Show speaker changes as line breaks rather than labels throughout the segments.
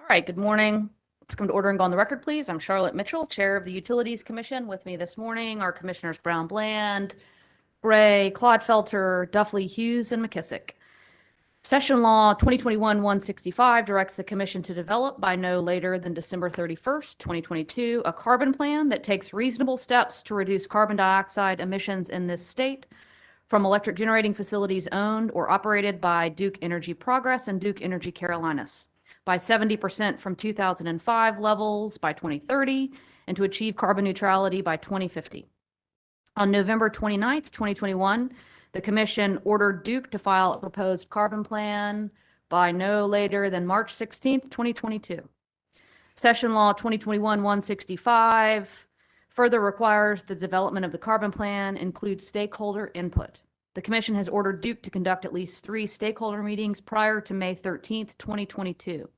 All right, good morning. Let's come to order and go on the record, please. I'm Charlotte Mitchell, Chair of the Utilities Commission. With me this morning are Commissioners Brown Bland, Gray, Clodfelter, Duffley, Hughes, and McKissick. Session Law 2021-165 directs the Commission to develop by no later than December 31st, 2022, a carbon plan that takes reasonable steps to reduce carbon dioxide emissions in this state from electric generating facilities owned or operated by Duke Energy Progress and Duke Energy Carolinas by 70% from 2005 levels by 2030 and to achieve carbon neutrality by 2050. On November 29th, 2021, the Commission ordered Duke to file a proposed carbon plan by no later than March 16th, 2022. Session Law 2021-165 further requires the development of the carbon plan includes stakeholder input. The Commission has ordered Duke to conduct at least 3 stakeholder meetings prior to May 13th, 2022.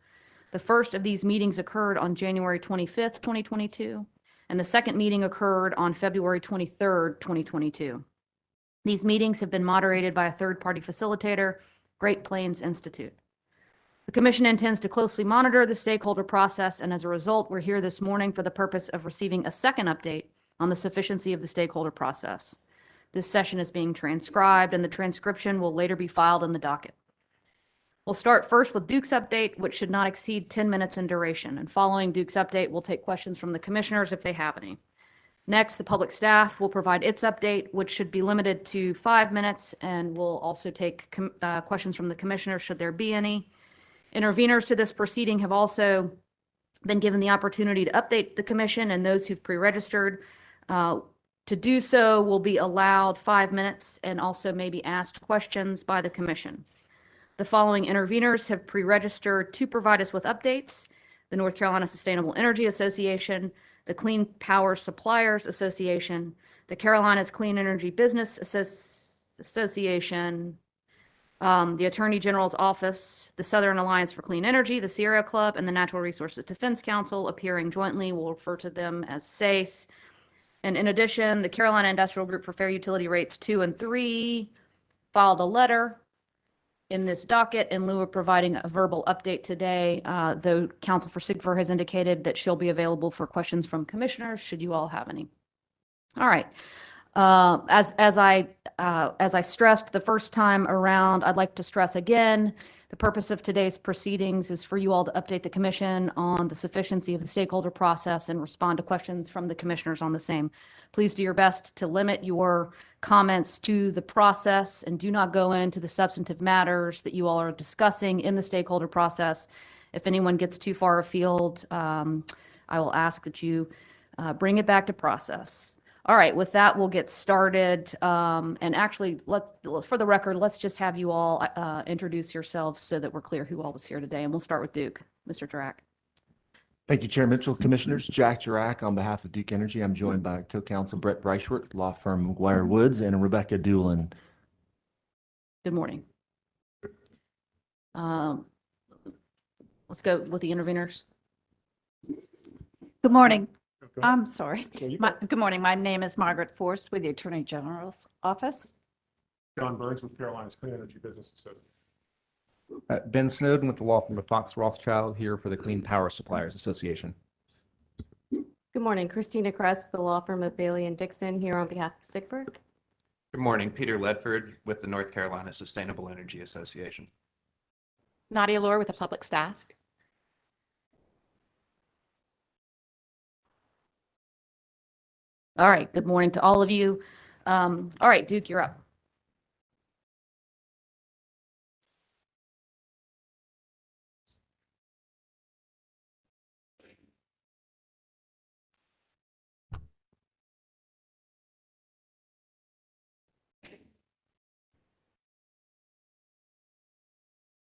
The first of these meetings occurred on January 25th, 2022, and the second meeting occurred on February 23rd, 2022. These meetings have been moderated by a third-party facilitator, Great Plains Institute. The Commission intends to closely monitor the stakeholder process, and as a result, we're here this morning for the purpose of receiving a second update on the sufficiency of the stakeholder process. This session is being transcribed, and the transcription will later be filed in the docket. We'll start first with Duke's update, which should not exceed 10 minutes in duration, and following Duke's update, we'll take questions from the commissioners if they have any. Next, the public staff will provide its update, which should be limited to 5 minutes, and we'll also take questions from the commissioners should there be any. Interveners to this proceeding have also been given the opportunity to update the commission, and those who've pre-registered to do so will be allowed 5 minutes and also may be asked questions by the commission. The following interveners have pre-registered to provide us with updates: the North Carolina Sustainable Energy Association, the Clean Power Suppliers Association, the Carolinas Clean Energy Business Association, the Attorney General's Office, the Southern Alliance for Clean Energy, the Sierra Club, and the Natural Resources Defense Council appearing jointly. We'll refer to them as SACE. And in addition, the Carolina Industrial Group for Fair Utility Rates 2 and 3 filed a letter in this docket in lieu of providing a verbal update today, though Counsel for SIGFR has indicated that she'll be available for questions from commissioners should you all have any. All right. As I stressed the first time around, I'd like to stress again, the purpose of today's proceedings is for you all to update the commission on the sufficiency of the stakeholder process and respond to questions from the commissioners on the same. Please do your best to limit your comments to the process and do not go into the substantive matters that you all are discussing in the stakeholder process. If anyone gets too far afield, I will ask that you bring it back to process. All right, with that, we'll get started. And actually, for the record, let's just have you all introduce yourselves so that we're clear who all was here today. And we'll start with Duke. Mr. Drack.
Thank you, Chair Mitchell. Commissioners, Jack Drack on behalf of Duke Energy. I'm joined by co-counsel Brett Breichwert, law firm McGuire Woods, and Rebecca Doolin.
Good morning. Let's go with the interveners.
Good morning. I'm sorry. Good morning. My name is Margaret Force with the Attorney General's Office.
John Burns with Carolinas Clean Energy Business Association.
Ben Snowden with the law firm of Fox Rothschild here for the Clean Power Suppliers Association.
Good morning. Christina Kress with the law firm of Bailey and Dixon here on behalf of SIGFR.
Good morning. Peter Ledford with the North Carolina Sustainable Energy Association.
Nadia Lohr with the Public Staff.
All right, good morning to all of you. All right, Duke, you're up.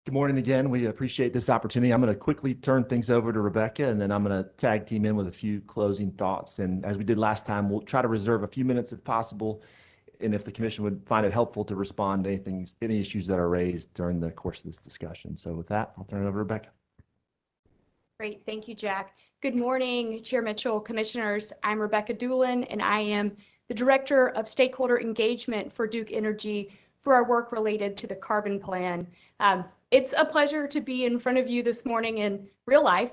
Good morning again. We appreciate this opportunity. I'm going to quickly turn things over to Rebecca, and then I'm going to tag team in with a few closing thoughts. And as we did last time, we'll try to reserve a few minutes if possible, and if the commission would find it helpful to respond to any issues that are raised during the course of this discussion. So with that, I'll turn it over to Rebecca.
Great. Thank you, Jack. Good morning, Chair Mitchell, commissioners. I'm Rebecca Doolin, and I am the Director of Stakeholder Engagement for Duke Energy for our work related to the carbon plan. It's a pleasure to be in front of you this morning in real life.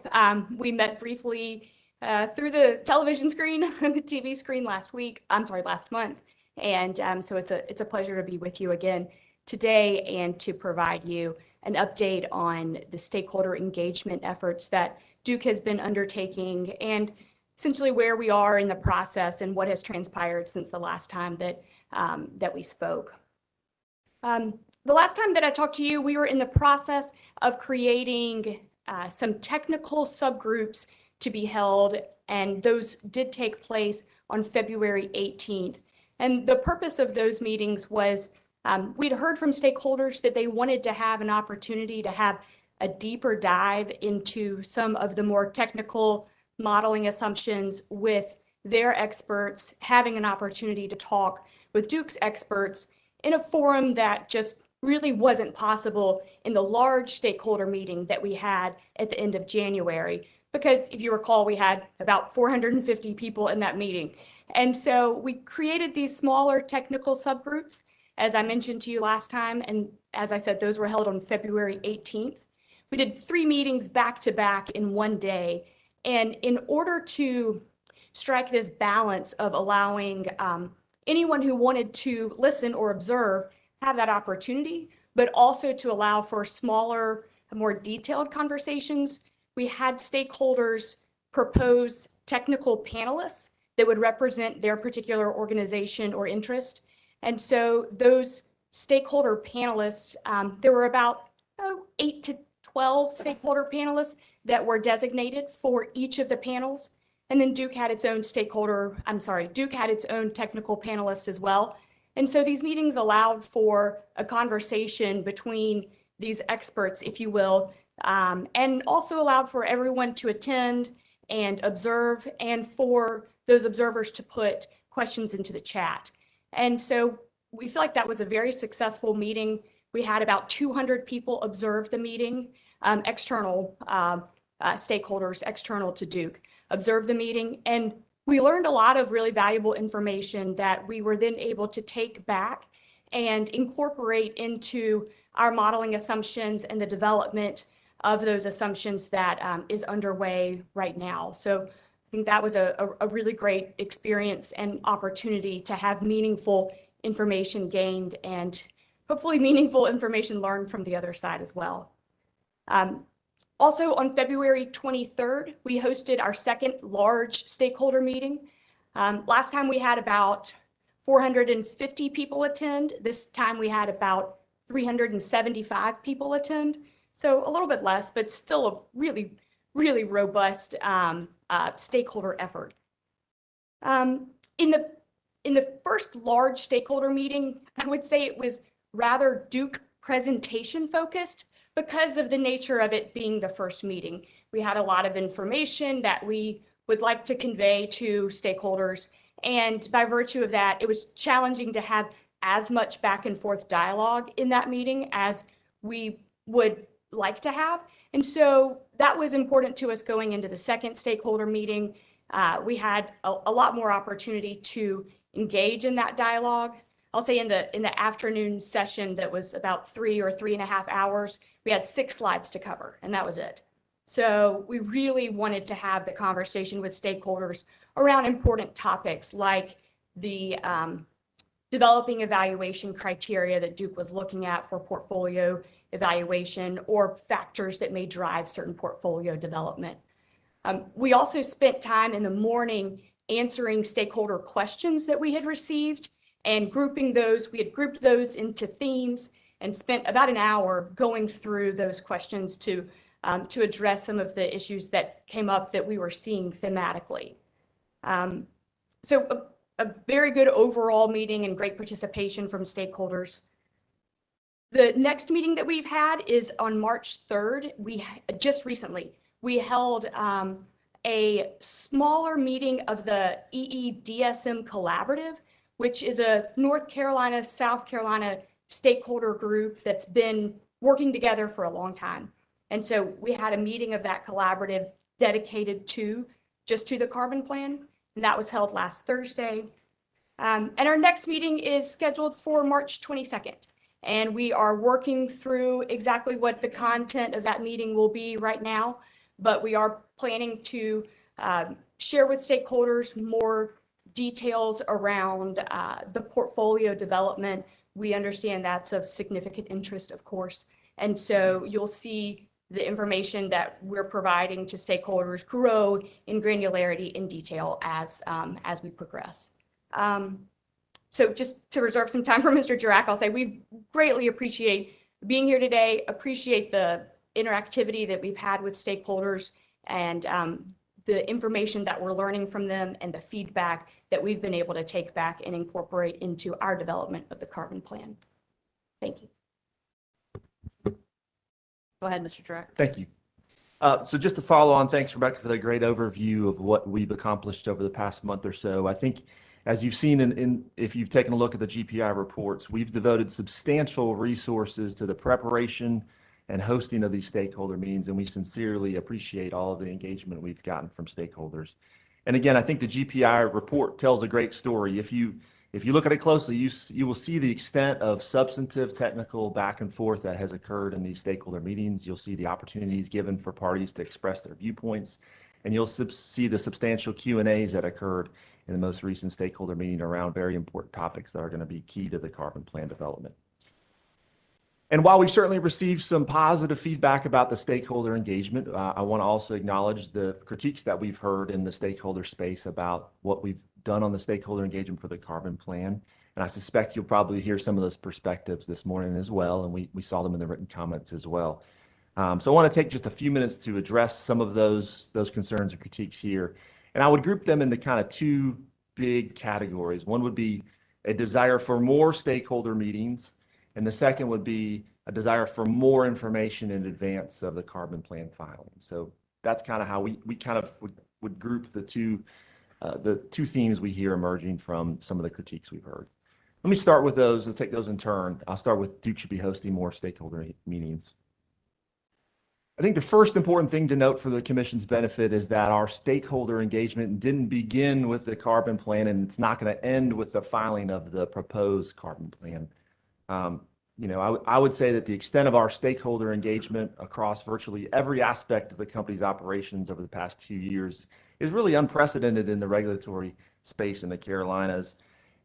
We met briefly through the television screen and the TV screen last month. And so it's a pleasure to be with you again today and to provide you an update on the stakeholder engagement efforts that Duke has been undertaking and essentially where we are in the process and what has transpired since the last time that we spoke. The last time that I talked to you, we were in the process of creating some technical subgroups to be held, and those did take place on February 18th. And the purpose of those meetings was we'd heard from stakeholders that they wanted to have an opportunity to have a deeper dive into some of the more technical modeling assumptions with their experts, having an opportunity to talk with Duke's experts in a forum that just really wasn't possible in the large stakeholder meeting that we had at the end of January. Because if you recall, we had about 450 people in that meeting. And so we created these smaller technical subgroups, as I mentioned to you last time. And as I said, those were held on February 18th. We did 3 meetings back to back in one day. And in order to strike this balance of allowing anyone who wanted to listen or observe have that opportunity, but also to allow for smaller, more detailed conversations, we had stakeholders propose technical panelists that would represent their particular organization or interest. And so those stakeholder panelists, there were about 8 to 12 stakeholder panelists that were designated for each of the panels. And then Duke had its own technical panelists as well. And so these meetings allowed for a conversation between these experts, if you will, and also allowed for everyone to attend and observe and for those observers to put questions into the chat. And so we feel like that was a very successful meeting. We had about 200 people observe the meeting, external stakeholders, external to Duke, observe the meeting. And we learned a lot of really valuable information that we were then able to take back and incorporate into our modeling assumptions and the development of those assumptions that is underway right now. So I think that was a really great experience and opportunity to have meaningful information gained and hopefully meaningful information learned from the other side as well. Also on February 23rd, we hosted our second large stakeholder meeting. Last time we had about 450 people attend. This time we had about 375 people attend. So a little bit less, but still a really, really robust stakeholder effort. In the first large stakeholder meeting, I would say it was rather Duke presentation focused because of the nature of it being the first meeting. We had a lot of information that we would like to convey to stakeholders. And by virtue of that, it was challenging to have as much back and forth dialogue in that meeting as we would like to have. And so that was important to us going into the second stakeholder meeting. We had a lot more opportunity to engage in that dialogue. I'll say in the afternoon session that was about 3 or 3.5 hours, we had 6 slides to cover, and that was it. So we really wanted to have the conversation with stakeholders around important topics like the developing evaluation criteria that Duke was looking at for portfolio evaluation or factors that may drive certain portfolio development. We also spent time in the morning answering stakeholder questions that we had received and grouping those. We had grouped those into themes and spent about an hour going through those questions to address some of the issues that came up that we were seeing thematically. So a very good overall meeting and great participation from stakeholders. The next meeting that we've had is on March 3rd. Just recently, we held a smaller meeting of the EEDSM Collaborative, which is a North Carolina, South Carolina stakeholder group that's been working together for a long time. And so we had a meeting of that collaborative dedicated to the carbon plan, and that was held last Thursday. And our next meeting is scheduled for March 22nd. And we are working through exactly what the content of that meeting will be right now, but we are planning to share with stakeholders more details around the portfolio development. We understand that's of significant interest, of course. And so you'll see the information that we're providing to stakeholders grow in granularity and detail as we progress. So just to reserve some time for Mr. Jirac, I'll say we greatly appreciate being here today, appreciate the interactivity that we've had with stakeholders and the information that we're learning from them and the feedback that we've been able to take back and incorporate into our development of the carbon plan. Thank you.
Go ahead, Mr. Jirac.
Thank you. So just to follow on, thanks, Rebecca, for the great overview of what we've accomplished over the past month or so. I think, as you've seen if you've taken a look at the GPI reports, we've devoted substantial resources to the preparation and hosting of these stakeholder meetings, and we sincerely appreciate all of the engagement we've gotten from stakeholders. And again, I think the GPI report tells a great story. If you look at it closely, you will see the extent of substantive technical back and forth that has occurred in these stakeholder meetings. You'll see the opportunities given for parties to express their viewpoints, and you'll see the substantial Q&As that occurred in the most recent stakeholder meeting around very important topics that are going to be key to the carbon plan development. And while we've certainly received some positive feedback about the stakeholder engagement, I want to also acknowledge the critiques that we've heard in the stakeholder space about what we've done on the stakeholder engagement for the carbon plan. And I suspect you'll probably hear some of those perspectives this morning as well, and we saw them in the written comments as well. So I want to take just a few minutes to address some of those concerns or critiques here. And I would group them into kind of two big categories. One would be a desire for more stakeholder meetings, and the second would be a desire for more information in advance of the carbon plan filing. So that's kind of how we kind of would group the two themes we hear emerging from some of the critiques we've heard. Let me start with those. Let's take those in turn. I'll start with Duke should be hosting more stakeholder meetings. I think the first important thing to note for the Commission's benefit is that our stakeholder engagement didn't begin with the carbon plan, and it's not going to end with the filing of the proposed carbon plan. I would say that the extent of our stakeholder engagement across virtually every aspect of the company's operations over the past 2 years is really unprecedented in the regulatory space in the Carolinas.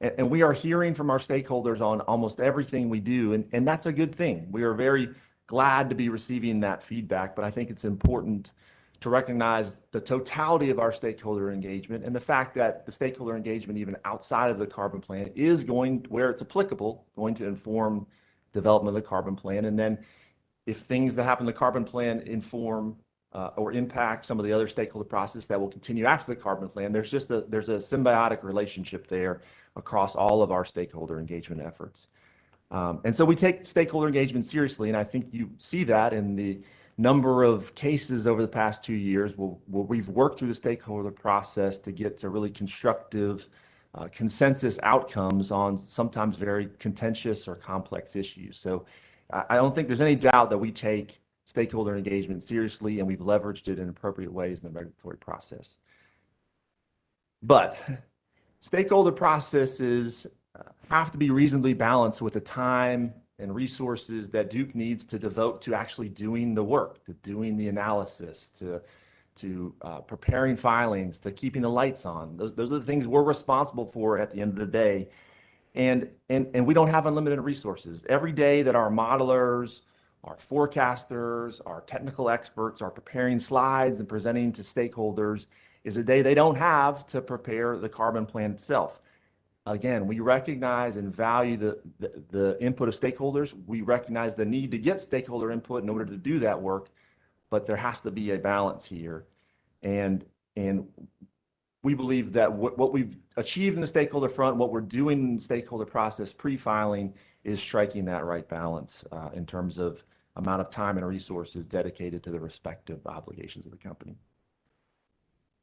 And we are hearing from our stakeholders on almost everything we do, and that's a good thing. We are very glad to be receiving that feedback, but I think it's important to recognize the totality of our stakeholder engagement and the fact that the stakeholder engagement, even outside of the carbon plan, is going, where it's applicable, going to inform development of the carbon plan. And then if things that happen in the carbon plan inform or impact some of the other stakeholder process that will continue after the carbon plan, there's a symbiotic relationship there across all of our stakeholder engagement efforts. And so we take stakeholder engagement seriously, and I think you see that in the number of cases over the past 2 years where we've worked through the stakeholder process to get to really constructive consensus outcomes on sometimes very contentious or complex issues. So I don't think there's any doubt that we take stakeholder engagement seriously, and we've leveraged it in appropriate ways in the regulatory process. But stakeholder processes have to be reasonably balanced with the time and resources that Duke needs to devote to actually doing the work, to doing the analysis, to preparing filings, to keeping the lights on. Those are the things we're responsible for at the end of the day. And we don't have unlimited resources. Every day that our modelers, our forecasters, our technical experts are preparing slides and presenting to stakeholders is a day they don't have to prepare the carbon plan itself. Again, we recognize and value the input of stakeholders. We recognize the need to get stakeholder input in order to do that work, but there has to be a balance here. And we believe that what we've achieved in the stakeholder front, what we're doing in the stakeholder process pre-filing is striking that right balance in terms of amount of time and resources dedicated to the respective obligations of the company.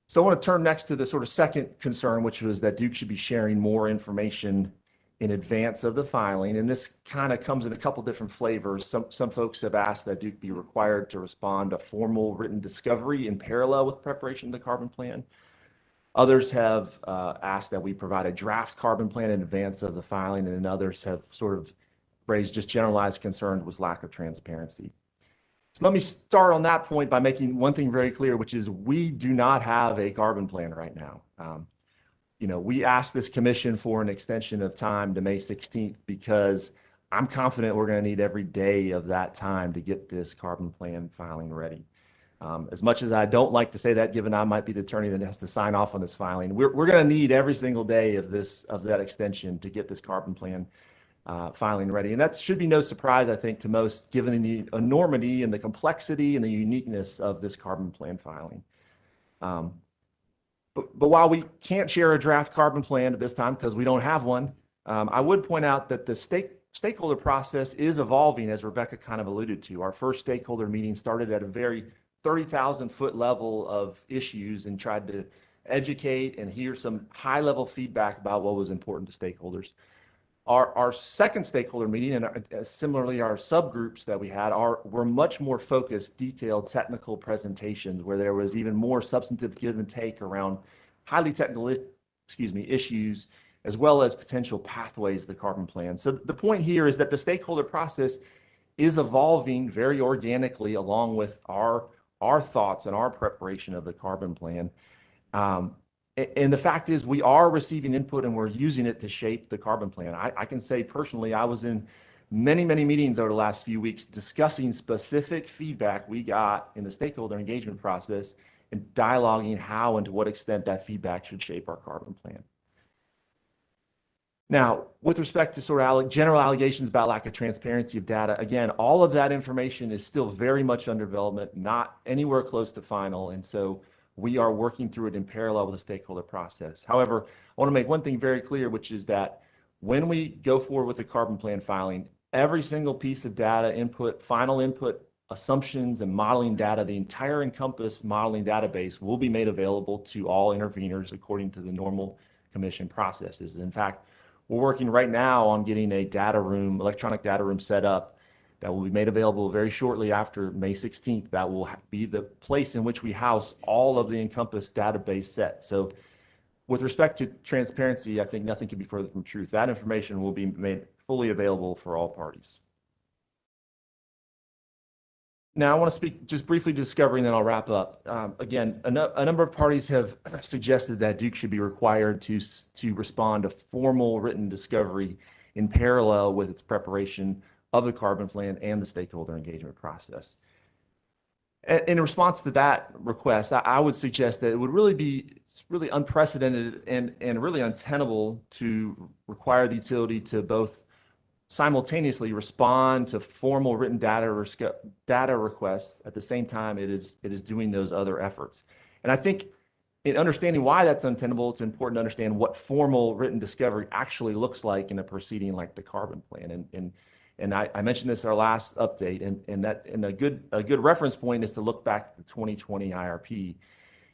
So I want to turn next to the sort of second concern, which was that Duke should be sharing more information in advance of the filing. And this kind of comes in a couple different flavors. Some folks have asked that Duke be required to respond to formal written discovery in parallel with preparation of the carbon plan. Others have asked that we provide a draft carbon plan in advance of the filing, and then others have sort of raised just generalized concerns with lack of transparency. So let me start on that point by making one thing very clear, which is we do not have a carbon plan right now. We asked this commission for an extension of time to May 16th because I'm confident we're going to need every day of that time to get this carbon plan filing ready. As much as I don't like to say that, given I might be the attorney that has to sign off on this filing, we're going to need every single day of that extension to get this carbon plan filing ready. And that should be no surprise, I think, to most, given the enormity and the complexity and the uniqueness of this carbon plan filing. But while we can't share a draft carbon plan at this time because we don't have one, I would point out that the stakeholder process is evolving, as Rebecca kind of alluded to. Our first stakeholder meeting started at a very 30,000-foot level of issues and tried to educate and hear some high-level feedback about what was important to stakeholders. Our second stakeholder meeting, and similarly our subgroups that we had, were much more focused, detailed, technical presentations where there was even more substantive give and take around highly technical, issues, as well as potential pathways to the carbon plan. So the point here is that the stakeholder process is evolving very organically along with our thoughts and our preparation of the carbon plan. And the fact is we are receiving input and we're using it to shape the carbon plan. I can say personally, I was in many, many meetings over the last few weeks discussing specific feedback we got in the stakeholder engagement process and dialoguing how and to what extent that feedback should shape our carbon plan. Now, with respect to sort of general allegations about lack of transparency of data, again, all of that information is still very much under development, not anywhere close to final. And so we are working through it in parallel with the stakeholder process. However, I want to make one thing very clear, which is that when we go forward with the carbon plan filing, every single piece of data input, final input, assumptions, and modeling data, the entire Encompass modeling database will be made available to all interveners according to the normal commission processes. In fact, we're working right now on getting a data room, electronic data room set up that will be made available very shortly after May 16th. That will be the place in which we house all of the Encompass database set. So with respect to transparency, I think nothing could be further from truth. That information will be made fully available for all parties. Now, I want to speak just briefly to discovery, and then I'll wrap up. Again, a number of parties have suggested that Duke should be required to respond to formal written discovery in parallel with its preparation of the carbon plan and the stakeholder engagement process. In response to that request, I would suggest that it would really be unprecedented and really untenable to require the utility to both simultaneously respond to formal written data requests at the same time it is doing those other efforts. And I think in understanding why that's untenable, it's important to understand what formal written discovery actually looks like in a proceeding like the carbon plan. And I mentioned this in our last update, and a good reference point is to look back at the 2020 IRP.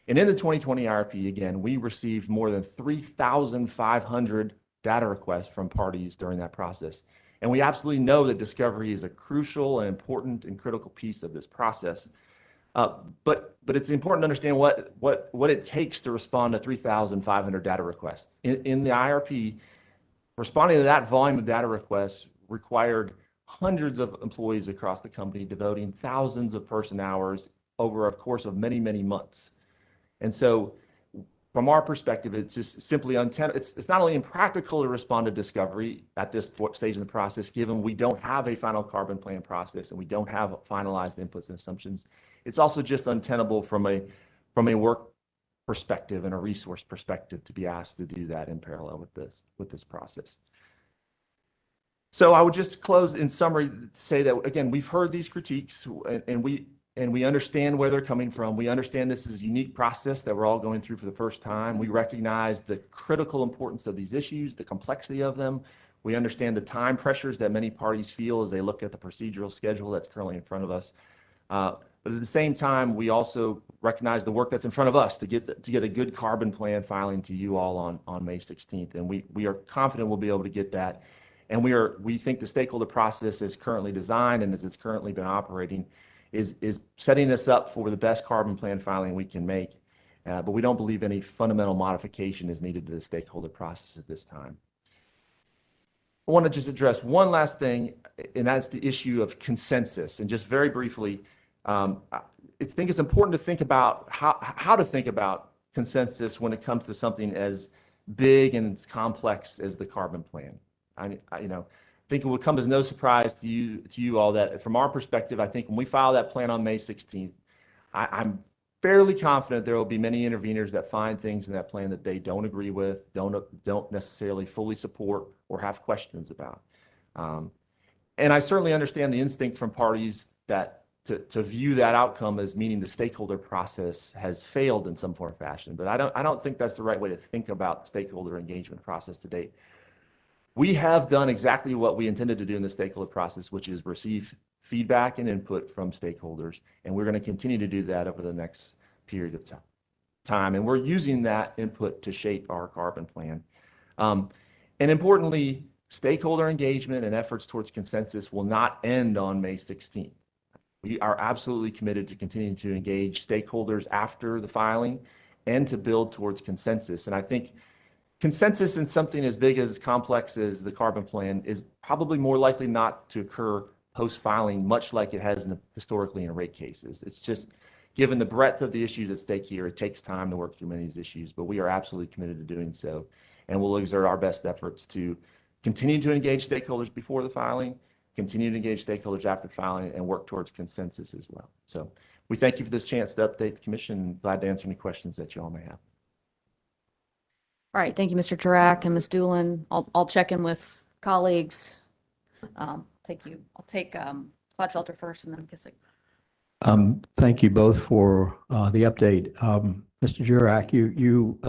And in the 2020 IRP, again, we received more than 3,500 data requests from parties during that process. And we absolutely know that discovery is a crucial and important and critical piece of this process. But it's important to understand what it takes to respond to 3,500 data requests. In the IRP, responding to that volume of data requests required hundreds of employees across the company devoting thousands of person hours over a course of many, many months. And so from our perspective, it's just simply untenable. It's not only impractical to respond to discovery at this stage in the process, given we don't have a final carbon plan process and we don't have finalized inputs and assumptions. It's also just untenable from a work perspective and a resource perspective to be asked to do that in parallel with this process. So I would just close in summary, say that again, we've heard these critiques and we understand where they're coming from. We understand this is a unique process that we're all going through for the first time. We recognize the critical importance of these issues, the complexity of them. We understand the time pressures that many parties feel as they look at the procedural schedule that's currently in front of us. But at the same time, we also recognize the work that's in front of us to get a good carbon plan filing to you all on May 16th. And we are confident we'll be able to get that. And we think the stakeholder process is currently designed and as it's currently been operating is setting us up for the best carbon plan filing we can make. But we don't believe any fundamental modification is needed to the stakeholder process at this time. want to just address one last thing, and that's the issue of consensus. And just very briefly, I think it's important to think about how to think about consensus when it comes to something as big and as complex as the carbon plan. I think it will come as no surprise to you all that from our perspective, I think when we file that plan on May 16th, I'm fairly confident there will be many interveners that find things in that plan that they don't agree with, don't necessarily fully support or have questions about. And I certainly understand the instinct from parties that to view that outcome as meaning the stakeholder process has failed in some form or fashion. But I don't think that's the right way to think about the stakeholder engagement process to date. We have done exactly what we intended to do in the stakeholder process, which is receive feedback and input from stakeholders, and we're going to continue to do that over the next period of time. And we're using that input to shape our carbon plan. And importantly, stakeholder engagement and efforts towards consensus will not end on May 16th. We are absolutely committed to continuing to engage stakeholders after the filing and to build towards consensus. And I think consensus in something as big as complex as the carbon plan is probably more likely not to occur post-filing, much like it has historically in rate cases. It's just, given the breadth of the issues at stake here, it takes time to work through many of these issues, but we are absolutely committed to doing so. And we'll exert our best efforts to continue to engage stakeholders before the filing, continue to engage stakeholders after filing, and work towards consensus as well. So we thank you for this chance to update the commission. Glad to answer any questions that you all may have.
All right, thank you, Mr. Turak and Ms. Doolin. I'll check in with colleagues. I'll take Clodfelter first and then McKissick.
Thank you both for the update. Mr. Jurak, you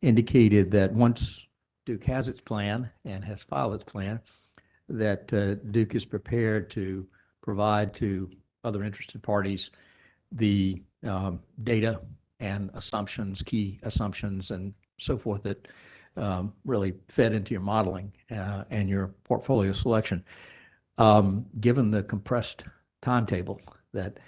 indicated that once Duke has its plan and has filed its plan, that Duke is prepared to provide to other interested parties the data and assumptions, key assumptions, and so forth that really fed into your modeling and your portfolio selection. Given the compressed timetable that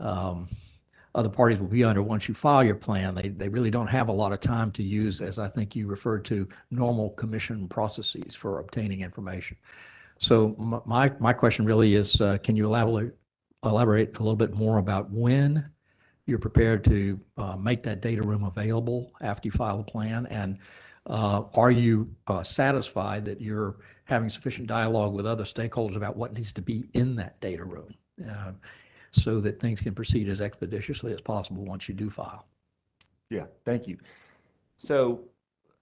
other parties will be under once you file your plan, they really don't have a lot of time to use, as I think you referred to, normal commission processes for obtaining information. So my question really is, can you elaborate a little bit more about when you're prepared to make that data room available after you file a plan? And are you satisfied that you're having sufficient dialogue with other stakeholders about what needs to be in that data room so that things can proceed as expeditiously as possible once you do file?
Yeah, thank you. So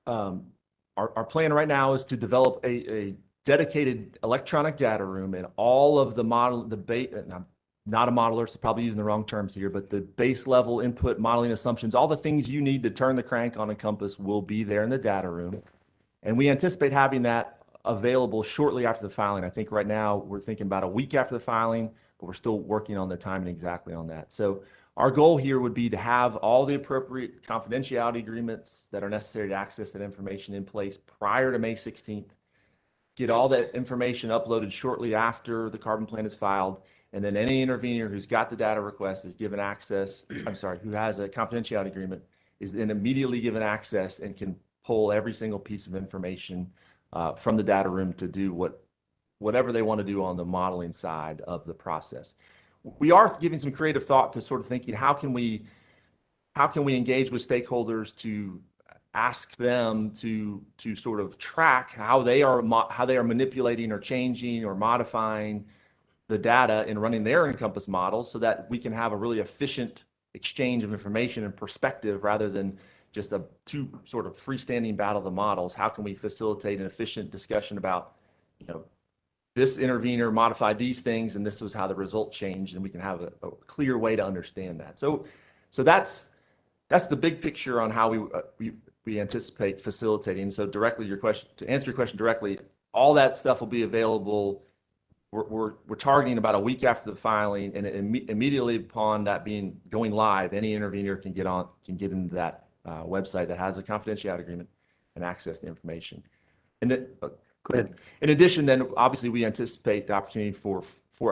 our plan right now is to develop a dedicated electronic data room, and all of the I'm not a modeler, so probably using the wrong terms here, but the base level input modeling assumptions, all the things you need to turn the crank on Encompass will be there in the data room. And we anticipate having that available shortly after the filing. I think right now we're thinking about a week after the filing, but we're still working on the timing exactly on that. So our goal here would be to have all the appropriate confidentiality agreements that are necessary to access that information in place prior to May 16th, get all that information uploaded shortly after the carbon plan is filed, and then any intervener who's got the data request is given access, who has a confidentiality agreement, is then immediately given access and can pull every single piece of information from the data room to do whatever they want to do on the modeling side of the process. We are giving some creative thought to sort of thinking, how can we engage with stakeholders to ask them to sort of track how they are manipulating or changing or modifying the data and running their Encompass models, so that we can have a really efficient exchange of information and perspective rather than just a two sort of freestanding battle of the models. How can we facilitate an efficient discussion about, this intervener modified these things and this was how the result changed, and we can have a clear way to understand that. So that's the big picture on how we anticipate facilitating. So directly to answer your question directly, all that stuff will be available. We're targeting about a week after the filing, and immediately upon that going live, any intervener can get into that website that has a confidentiality agreement and access the information. And then, go ahead. In addition, then obviously we anticipate the opportunity for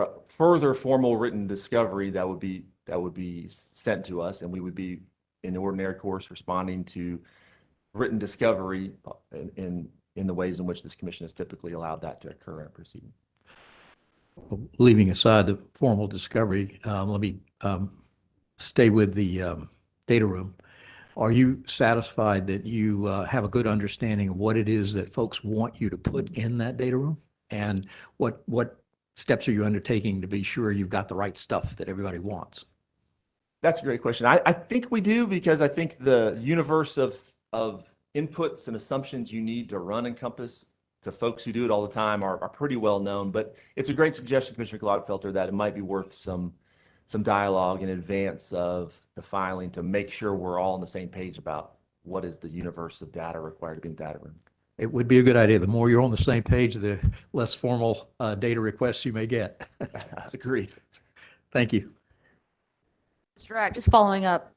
a further formal written discovery that would be sent to us, and we would be in the ordinary course responding to written discovery in in the ways in which this commission has typically allowed that to occur in a proceeding.
Leaving aside the formal discovery, let me stay with the data room. Are you satisfied that you have a good understanding of what it is that folks want you to put in that data room? And what steps are you undertaking to be sure you've got the right stuff that everybody wants?
That's a great question. I think we do, because I think the universe of inputs and assumptions you need to run Encompass to folks who do it all the time are pretty well known. But it's a great suggestion, Commissioner Gladfelter, that it might be worth some dialogue in advance of the filing to make sure we're all on the same page about what is the universe of data required to be in the data room.
It would be a good idea. The more you're on the same page, the less formal data requests you may get.
That's agreed.
Thank you.
Mr. Ack, just following up,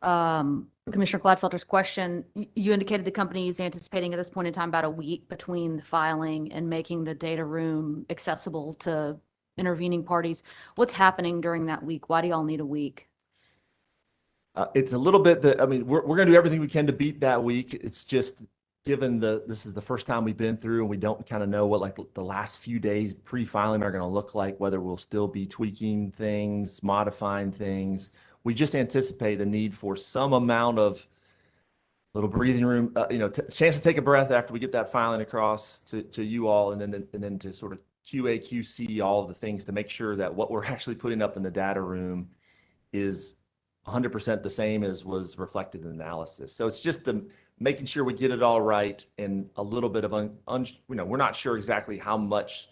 Commissioner Gladfelter's question, you indicated the company is anticipating at this point in time about a week between the filing and making the data room accessible to intervening parties. What's happening during that week? Why do y'all need a week?
It's a little bit that, I mean, we're going to do everything we can to beat that week. It's just, given this is the first time we've been through and we don't kind of know what like the last few days pre-filing are going to look like, whether we'll still be tweaking things, modifying things. We just anticipate the need for some amount of little breathing room, chance to take a breath after we get that filing across to you all, and then to sort of QA, QC all of the things to make sure that what we're actually putting up in the data room is 100% the same as was reflected in the analysis. So it's just making sure we get it all right, and a little bit of we're not sure exactly how much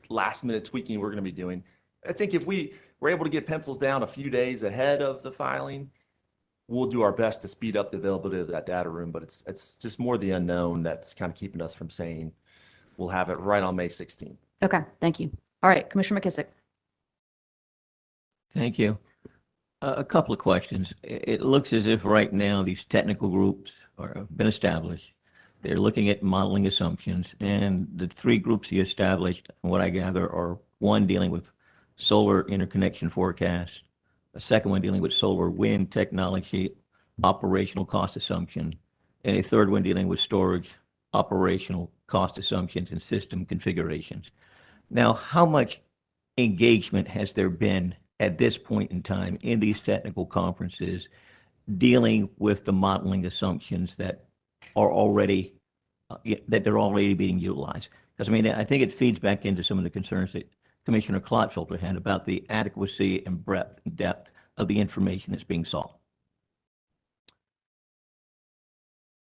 last minute tweaking we're going to be doing. I think if we're able to get pencils down a few days ahead of the filing, we'll do our best to speed up the availability of that data room. But it's just more the unknown that's kind of keeping us from saying we'll have it right on May 16th.
Okay, thank you. All right, Commissioner McKissick.
Thank you. A couple of questions. It looks as if right now these technical groups have been established. They're looking at modeling assumptions, and the three groups you established, what I gather, are one dealing with solar interconnection forecast, a second one dealing with solar wind technology operational cost assumption, and a third one dealing with storage operational cost assumptions and system configurations. Now, how much engagement has there been at this point in time in these technical conferences dealing with the modeling assumptions that are already they're already being utilized? Because I mean, I think it feeds back into some of the concerns that Commissioner Clotfelter had about the adequacy and breadth and depth of the information that's being sought.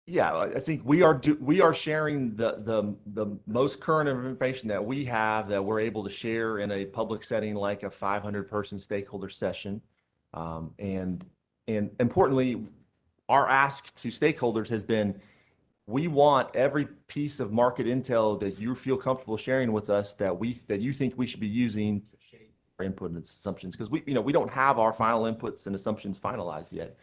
Yeah, I think we are sharing the most current information that we have that we're able to share in a public setting like a 500-person stakeholder session. And importantly, our ask to stakeholders has been, we want every piece of market intel that you feel comfortable sharing with us that you think we should be using to shape our input and assumptions, because we don't have our final inputs and assumptions finalized yet.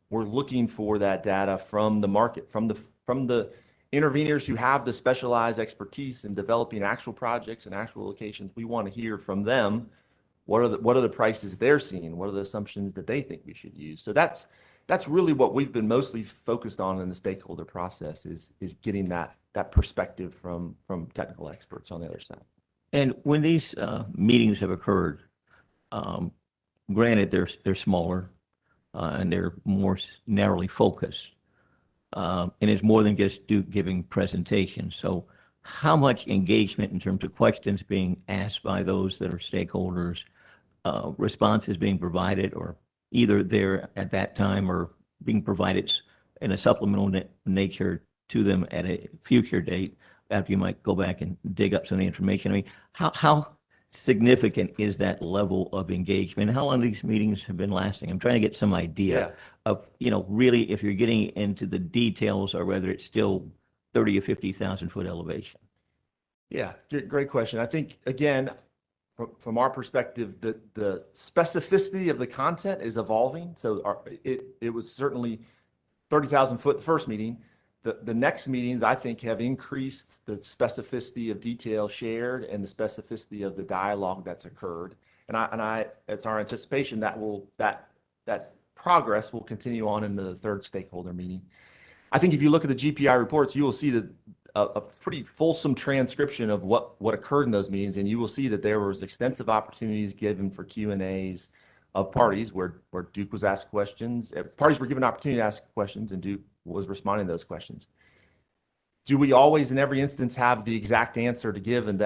We're looking for that data from the market, from the interveners who have the specialized expertise in developing actual projects and actual locations. We want to hear from them what are the prices they're seeing, what are the assumptions that they think we should use. So that's really what we've been mostly focused on in the stakeholder process is getting that perspective from technical experts on the other side.
And when these meetings have occurred, granted they're smaller, and they're more narrowly focused. And it's more than just giving presentations. So how much engagement in terms of questions being asked by those that are stakeholders, responses being provided, or either there at that time or being provided in a supplemental nature to them at a future date after you might go back and dig up some of the information? I mean, how significant is that level of engagement? How long these meetings have been lasting? I'm trying to get some idea of, really if you're getting into the details or whether it's still 30 or 50,000 foot elevation.
Yeah, great question. I think, again, from our perspective, the specificity of the content is evolving. So it was certainly 30,000 foot the first meeting. The next meetings, I think, have increased the specificity of detail shared and the specificity of the dialogue that's occurred. And it's our anticipation that progress will continue on into the third stakeholder meeting. I think if you look at the GPI reports, you will see that a pretty fulsome transcription of what occurred in those meetings, and you will see that there was extensive opportunities given for Q&As of parties where Duke was asked questions. Parties were given an opportunity to ask questions, and Duke was responding to those questions. Do we always, in every instance, have the exact answer to give on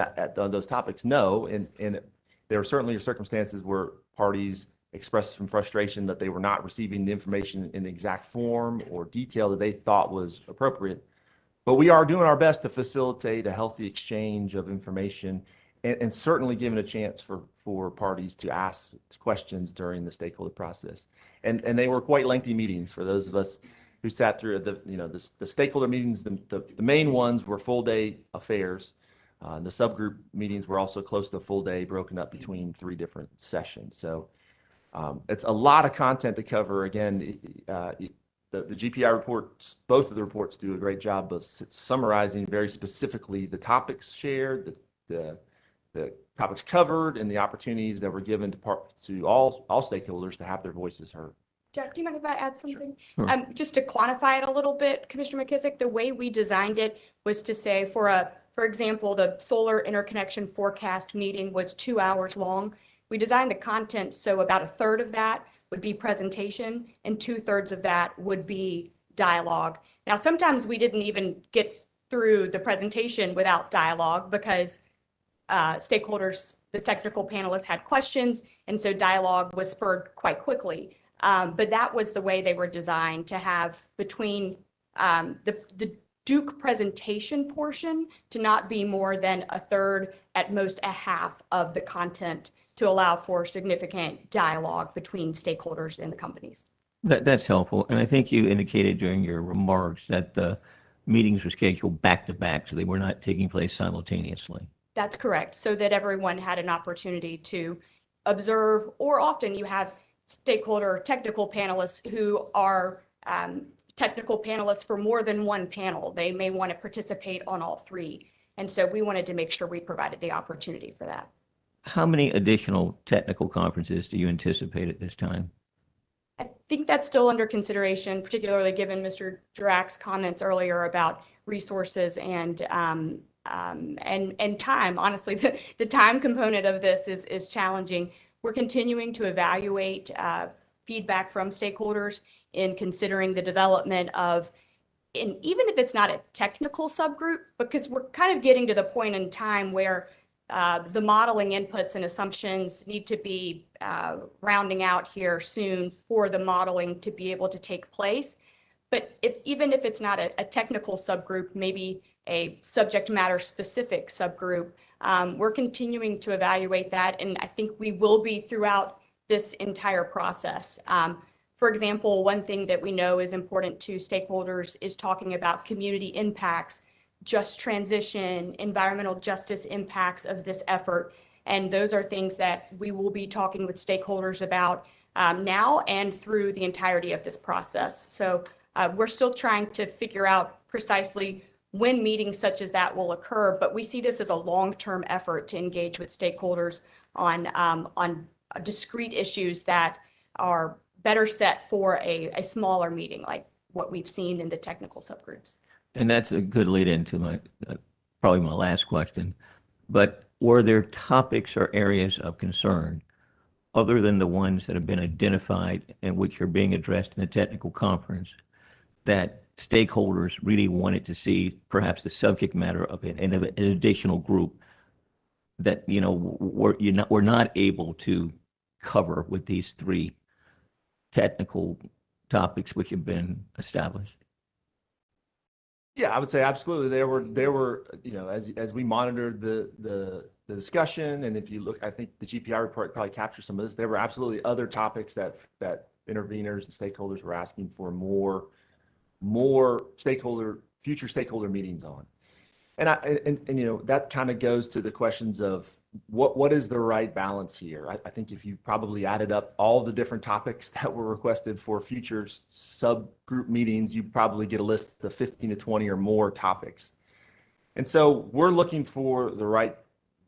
those topics? No, and there are certainly circumstances where parties expressed some frustration that they were not receiving the information in the exact form or detail that they thought was appropriate. But we are doing our best to facilitate a healthy exchange of information and certainly giving a chance for parties to ask questions during the stakeholder process. And they were quite lengthy meetings for those of us who sat through the stakeholder meetings. The main ones were full day affairs. The subgroup meetings were also close to a full day, broken up between 3 different sessions. So it's a lot of content to cover. Again, the GPI reports, both of the reports do a great job of summarizing very specifically the topics shared, the topics covered, and the opportunities that were given to all stakeholders to have their voices heard.
Jack, do you mind if I add something?
Sure.
Just to quantify it a little bit, Commissioner McKissick, the way we designed it was to say for example, the solar interconnection forecast meeting was 2 hours long. We designed the content so about 1/3 of that would be presentation and 2/3 of that would be dialogue. Now, sometimes we didn't even get through the presentation without dialogue because stakeholders, the technical panelists had questions, and so dialogue was spurred quite quickly. But that was the way they were designed to have between the Duke presentation portion to not be more than 1/3, at most a half of the content, to allow for significant dialogue between stakeholders and the companies.
That's helpful. And I think you indicated during your remarks that the meetings were scheduled back to back, so they were not taking place simultaneously.
That's correct, so that everyone had an opportunity to observe, or often you have stakeholder technical panelists who are technical panelists for more than one panel. They may want to participate on all 3. And so we wanted to make sure we provided the opportunity for that.
How many additional technical conferences do you anticipate at this time?
I think that's still under consideration, particularly given Mr. Jurak's comments earlier about resources and time. Honestly, the time component of this is challenging. We're continuing to evaluate feedback from stakeholders in considering the development of, and even if it's not a technical subgroup, because we're kind of getting to the point in time where the modeling inputs and assumptions need to be rounding out here soon for the modeling to be able to take place. But even if it's not a technical subgroup, maybe a subject matter specific subgroup, we're continuing to evaluate that. And I think we will be throughout this entire process. For example, one thing that we know is important to stakeholders is talking about community impacts, just transition, environmental justice impacts of this effort. And those are things that we will be talking with stakeholders about now and through the entirety of this process. So we're still trying to figure out precisely when meetings such as that will occur, but we see this as a long-term effort to engage with stakeholders on discrete issues that are better set for a smaller meeting, like what we've seen in the technical subgroups.
And that's a good lead into probably my last question. But were there topics or areas of concern other than the ones that have been identified and which are being addressed in the technical conference that stakeholders really wanted to see perhaps the subject matter of an additional group that, we're not able to cover with these 3 technical topics which have been established?
Yeah, I would say absolutely. There were, as we monitored the discussion, and if you look, I think the GPI report probably captures some of this. There were absolutely other topics that interveners and stakeholders were asking for more future stakeholder meetings on. And that kind of goes to the questions of what is the right balance here? I think if you probably added up all the different topics that were requested for future subgroup meetings, you probably get a list of 15 to 20 or more topics. And so we're looking for the right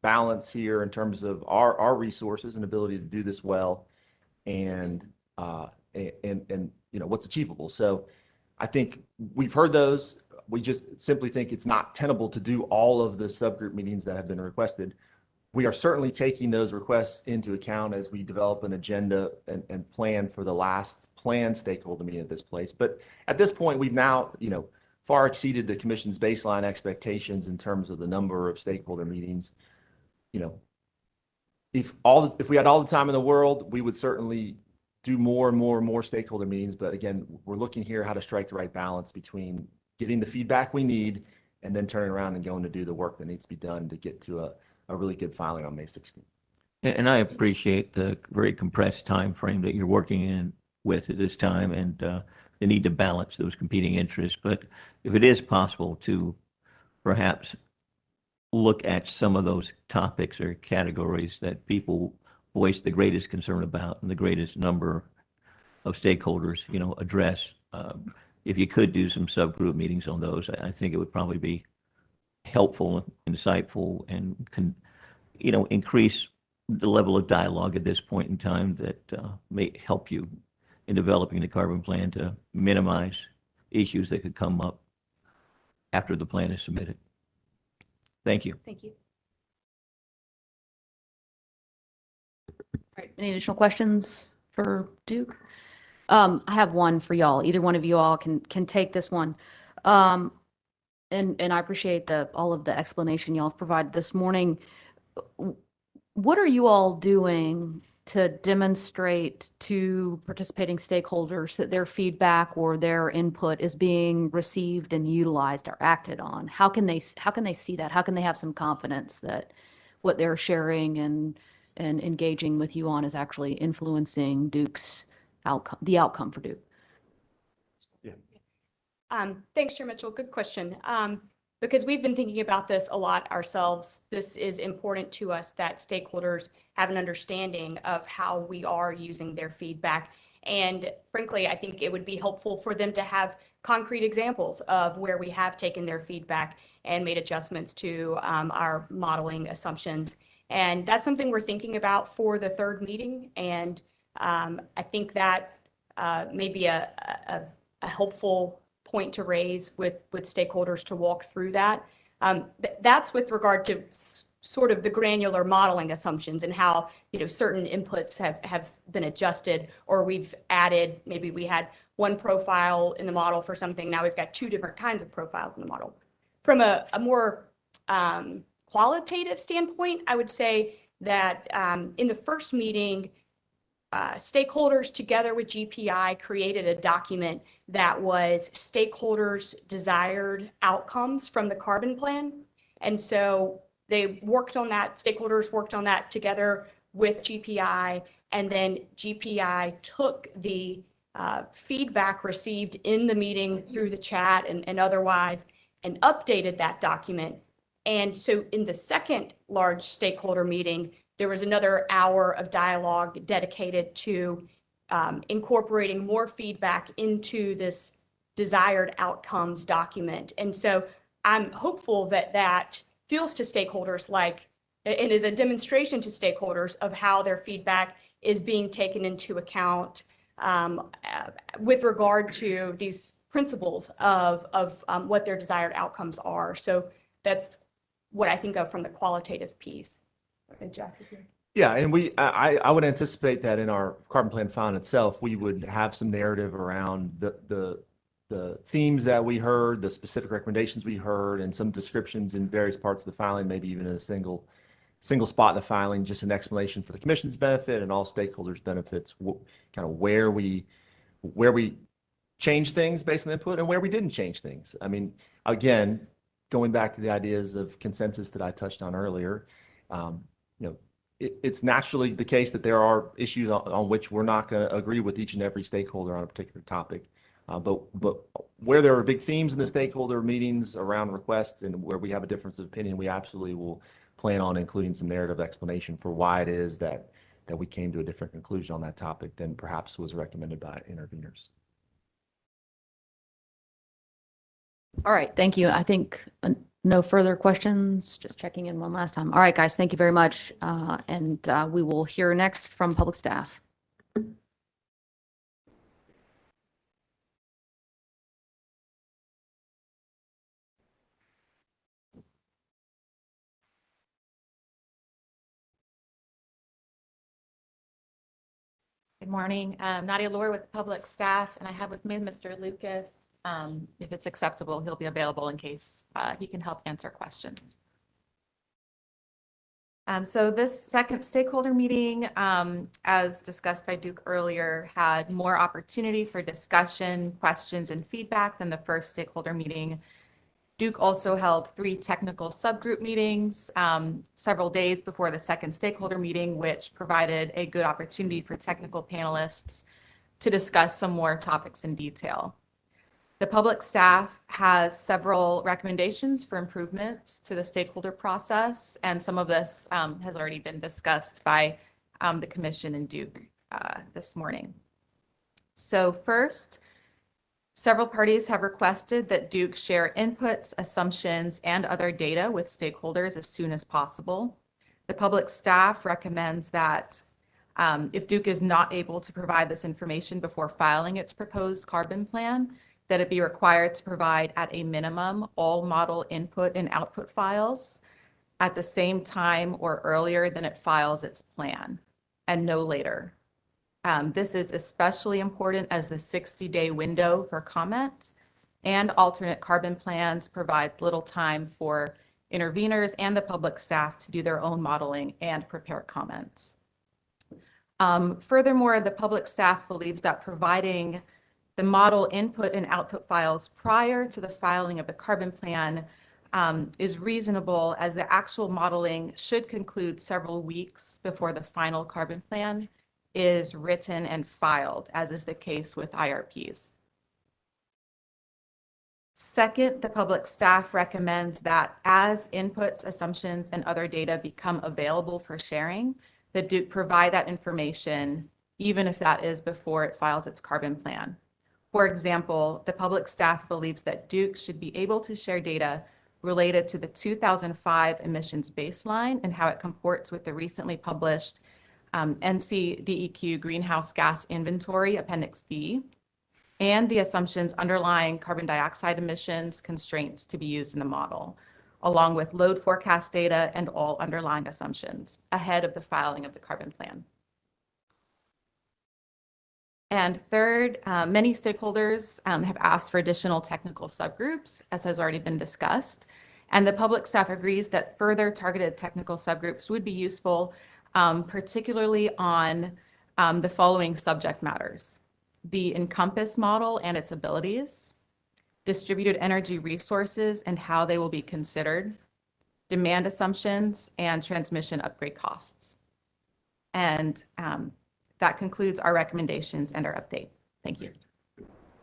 balance here in terms of our resources and ability to do this well, and what's achievable. So I think we've heard those. we just simply think it's not tenable to do all of the subgroup meetings that have been requested. We are certainly taking those requests into account as we develop an agenda and plan for the last planned stakeholder meeting at this place. But at this point, we've now, far exceeded the commission's baseline expectations in terms of the number of stakeholder meetings. If we had all the time in the world, we would certainly do more and more and more stakeholder meetings. But again, we're looking here how to strike the right balance between getting the feedback we need and then turning around and going to do the work that needs to be done to get to a really good filing on May 16th.
And I appreciate the very compressed time frame that you're working in with at this time and the need to balance those competing interests. But if it is possible to perhaps look at some of those topics or categories that people voice the greatest concern about and the greatest number of stakeholders, address. If you could do some subgroup meetings on those, I think it would probably be helpful, insightful, and increase the level of dialogue at this point in time that may help you in developing the carbon plan to minimize issues that could come up after the plan is submitted. Thank you.
Thank you.
All right, any additional questions for Duke? I have one for y'all. Either one of you all can take this one. And I appreciate all of the explanation y'all have provided this morning. What are you all doing to demonstrate to participating stakeholders that their feedback or their input is being received and utilized or acted on? How can they see that? How can they have some confidence that what they're sharing and engaging with you on is actually influencing Duke's outcome, the outcome for Duke?
Yeah.
Thanks, Chair Mitchell. Good question. Because we've been thinking about this a lot ourselves. This is important to us that stakeholders have an understanding of how we are using their feedback. And frankly, I think it would be helpful for them to have concrete examples of where we have taken their feedback and made adjustments to our modeling assumptions. And that's something we're thinking about for the third meeting. And I think that may be a helpful point to raise with stakeholders to walk through that. That's with regard to sort of the granular modeling assumptions and how certain inputs have been adjusted, or we've added, maybe we had one profile in the model for something, now we've got two different kinds of profiles in the model. From a more qualitative standpoint, I would say that in the first meeting, stakeholders together with GPI created a document that was stakeholders' desired outcomes from the carbon plan. And so they worked on that, stakeholders worked on that together with GPI, and then GPI took the feedback received in the meeting through the chat and otherwise, and updated that document. And so in the second large stakeholder meeting, there was another hour of dialogue dedicated to incorporating more feedback into this desired outcomes document. And so I'm hopeful that that feels to stakeholders like it is a demonstration to stakeholders of how their feedback is being taken into account with regard to these principles of what their desired outcomes are. So that's what I think of from the qualitative piece. And Jack,
yeah, and I would anticipate that in our carbon plan filing itself, we would have some narrative around the themes that we heard, the specific recommendations we heard, and some descriptions in various parts of the filing, maybe even in a single spot in the filing, just an explanation for the commission's benefit and all stakeholders' benefits, kind of where we changed things based on input and where we didn't change things. I mean, again, going back to the ideas of consensus that I touched on earlier, it's naturally the case that there are issues on which we're not going to agree with each and every stakeholder on a particular topic. But where there are big themes in the stakeholder meetings around requests and where we have a difference of opinion, we absolutely will plan on including some narrative explanation for why it is that we came to a different conclusion on that topic than perhaps was recommended by interveners.
All right, thank you. I think no further questions. Just checking in one last time. All right, guys, thank you very much. And we will hear next from public staff.
Good morning. Nadia Lohr with Public Staff, and I have with me Mr. Lucas. If it's acceptable, he'll be available in case he can help answer questions. So this second stakeholder meeting, as discussed by Duke earlier, had more opportunity for discussion, questions, and feedback than the first stakeholder meeting. Duke also held 3 technical subgroup meetings several days before the second stakeholder meeting, which provided a good opportunity for technical panelists to discuss some more topics in detail. The public staff has several recommendations for improvements to the stakeholder process, and some of this has already been discussed by the Commission and Duke this morning. So first, several parties have requested that Duke share inputs, assumptions, and other data with stakeholders as soon as possible. The public staff recommends that if Duke is not able to provide this information before filing its proposed carbon plan, that it be required to provide at a minimum all model input and output files at the same time or earlier than it files its plan, and no later. This is especially important as the 60-day window for comments and alternate carbon plans provide little time for interveners and the public staff to do their own modeling and prepare comments. Furthermore, the public staff believes that providing the model input and output files prior to the filing of the carbon plan is reasonable, as the actual modeling should conclude several weeks before the final carbon plan is written and filed, as is the case with IRPs. Second, the public staff recommends that as inputs, assumptions, and other data become available for sharing, that Duke provide that information, even if that is before it files its carbon plan. For example, the public staff believes that Duke should be able to share data related to the 2005 emissions baseline and how it comports with the recently published NCDEQ Greenhouse Gas Inventory, Appendix B, and the assumptions underlying carbon dioxide emissions constraints to be used in the model, along with load forecast data and all underlying assumptions ahead of the filing of the carbon plan. And third, many stakeholders have asked for additional technical subgroups, as has already been discussed. And the public staff agrees that further targeted technical subgroups would be useful, particularly on the following subject matters: the Encompass model and its abilities, distributed energy resources and how they will be considered, demand assumptions, and transmission upgrade costs. And that concludes our recommendations and our update. Thank you.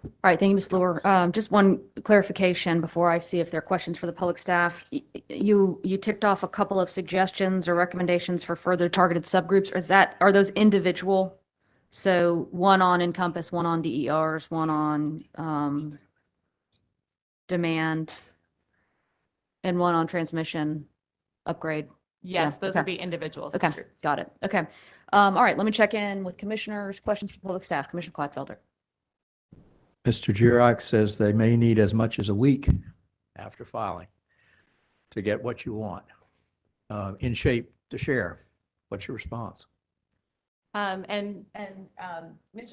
All right, thank you, Ms. Lohr. Just one clarification before I see if there are questions for the public staff. You ticked off a couple of suggestions or recommendations for further targeted subgroups. Are those individual? So one on Encompass, one on DERs, one on demand, and one on transmission upgrade?
Yes,
Yeah,
those
okay.
would be individual
Okay,
subgroups.
got it. Okay. All right, let me check in with commissioners. Questions for public staff. Commissioner Clodfelder.
Mr. Giroux says they may need as much as a week after filing to get what you want in shape to share. What's your response?
Mr.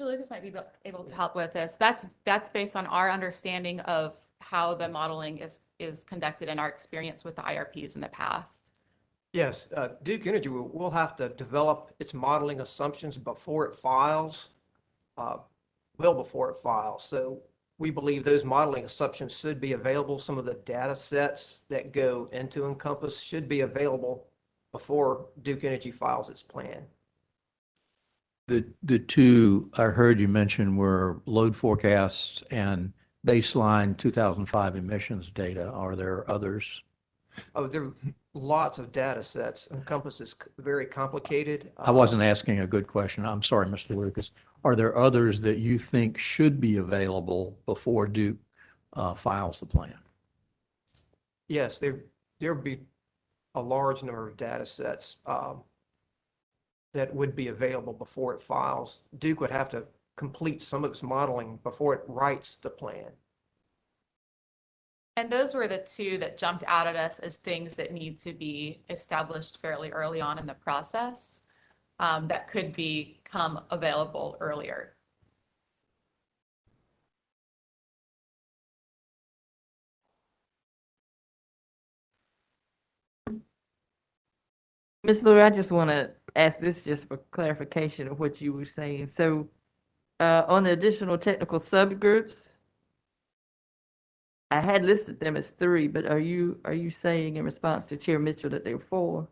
Lucas might be able to help with this. That's based on our understanding of how the modeling is conducted and our experience with the IRPs in the past.
Yes, Duke Energy will have to develop its modeling assumptions before it files, well before it files. So we believe those modeling assumptions should be available. Some of the data sets that go into Encompass should be available before Duke Energy files its plan.
The two I heard you mention were load forecasts and baseline 2005 emissions data. Are there others?
Oh, there are lots of data sets. Encompass is very complicated.
I wasn't asking a good question. I'm sorry, Mr. Lucas. Are there others that you think should be available before Duke files the plan?
Yes, there would be a large number of data sets that would be available before it files. Duke would have to complete some of its modeling before it writes the plan.
And those were the two that jumped out at us as things that need to be established fairly early on in the process. that could become available earlier.
Ms. Lewis, I just want to ask this just for clarification of what you were saying. So on the additional technical subgroups, I had listed them as 3, but are you saying in response to Chair Mitchell that they were 4?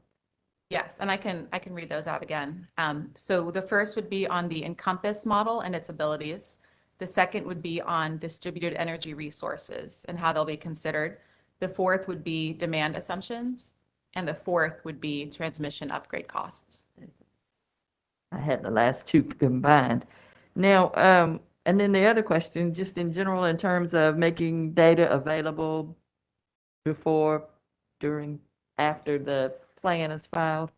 Yes, and I can read those out again. So the first would be on the Encompass model and its abilities. The second would be on distributed energy resources and how they'll be considered. The fourth would be demand assumptions, and the fourth would be transmission upgrade costs.
I had the last 2 combined. Now, and then the other question, just in general, in terms of making data available before, during, after the plan is filed.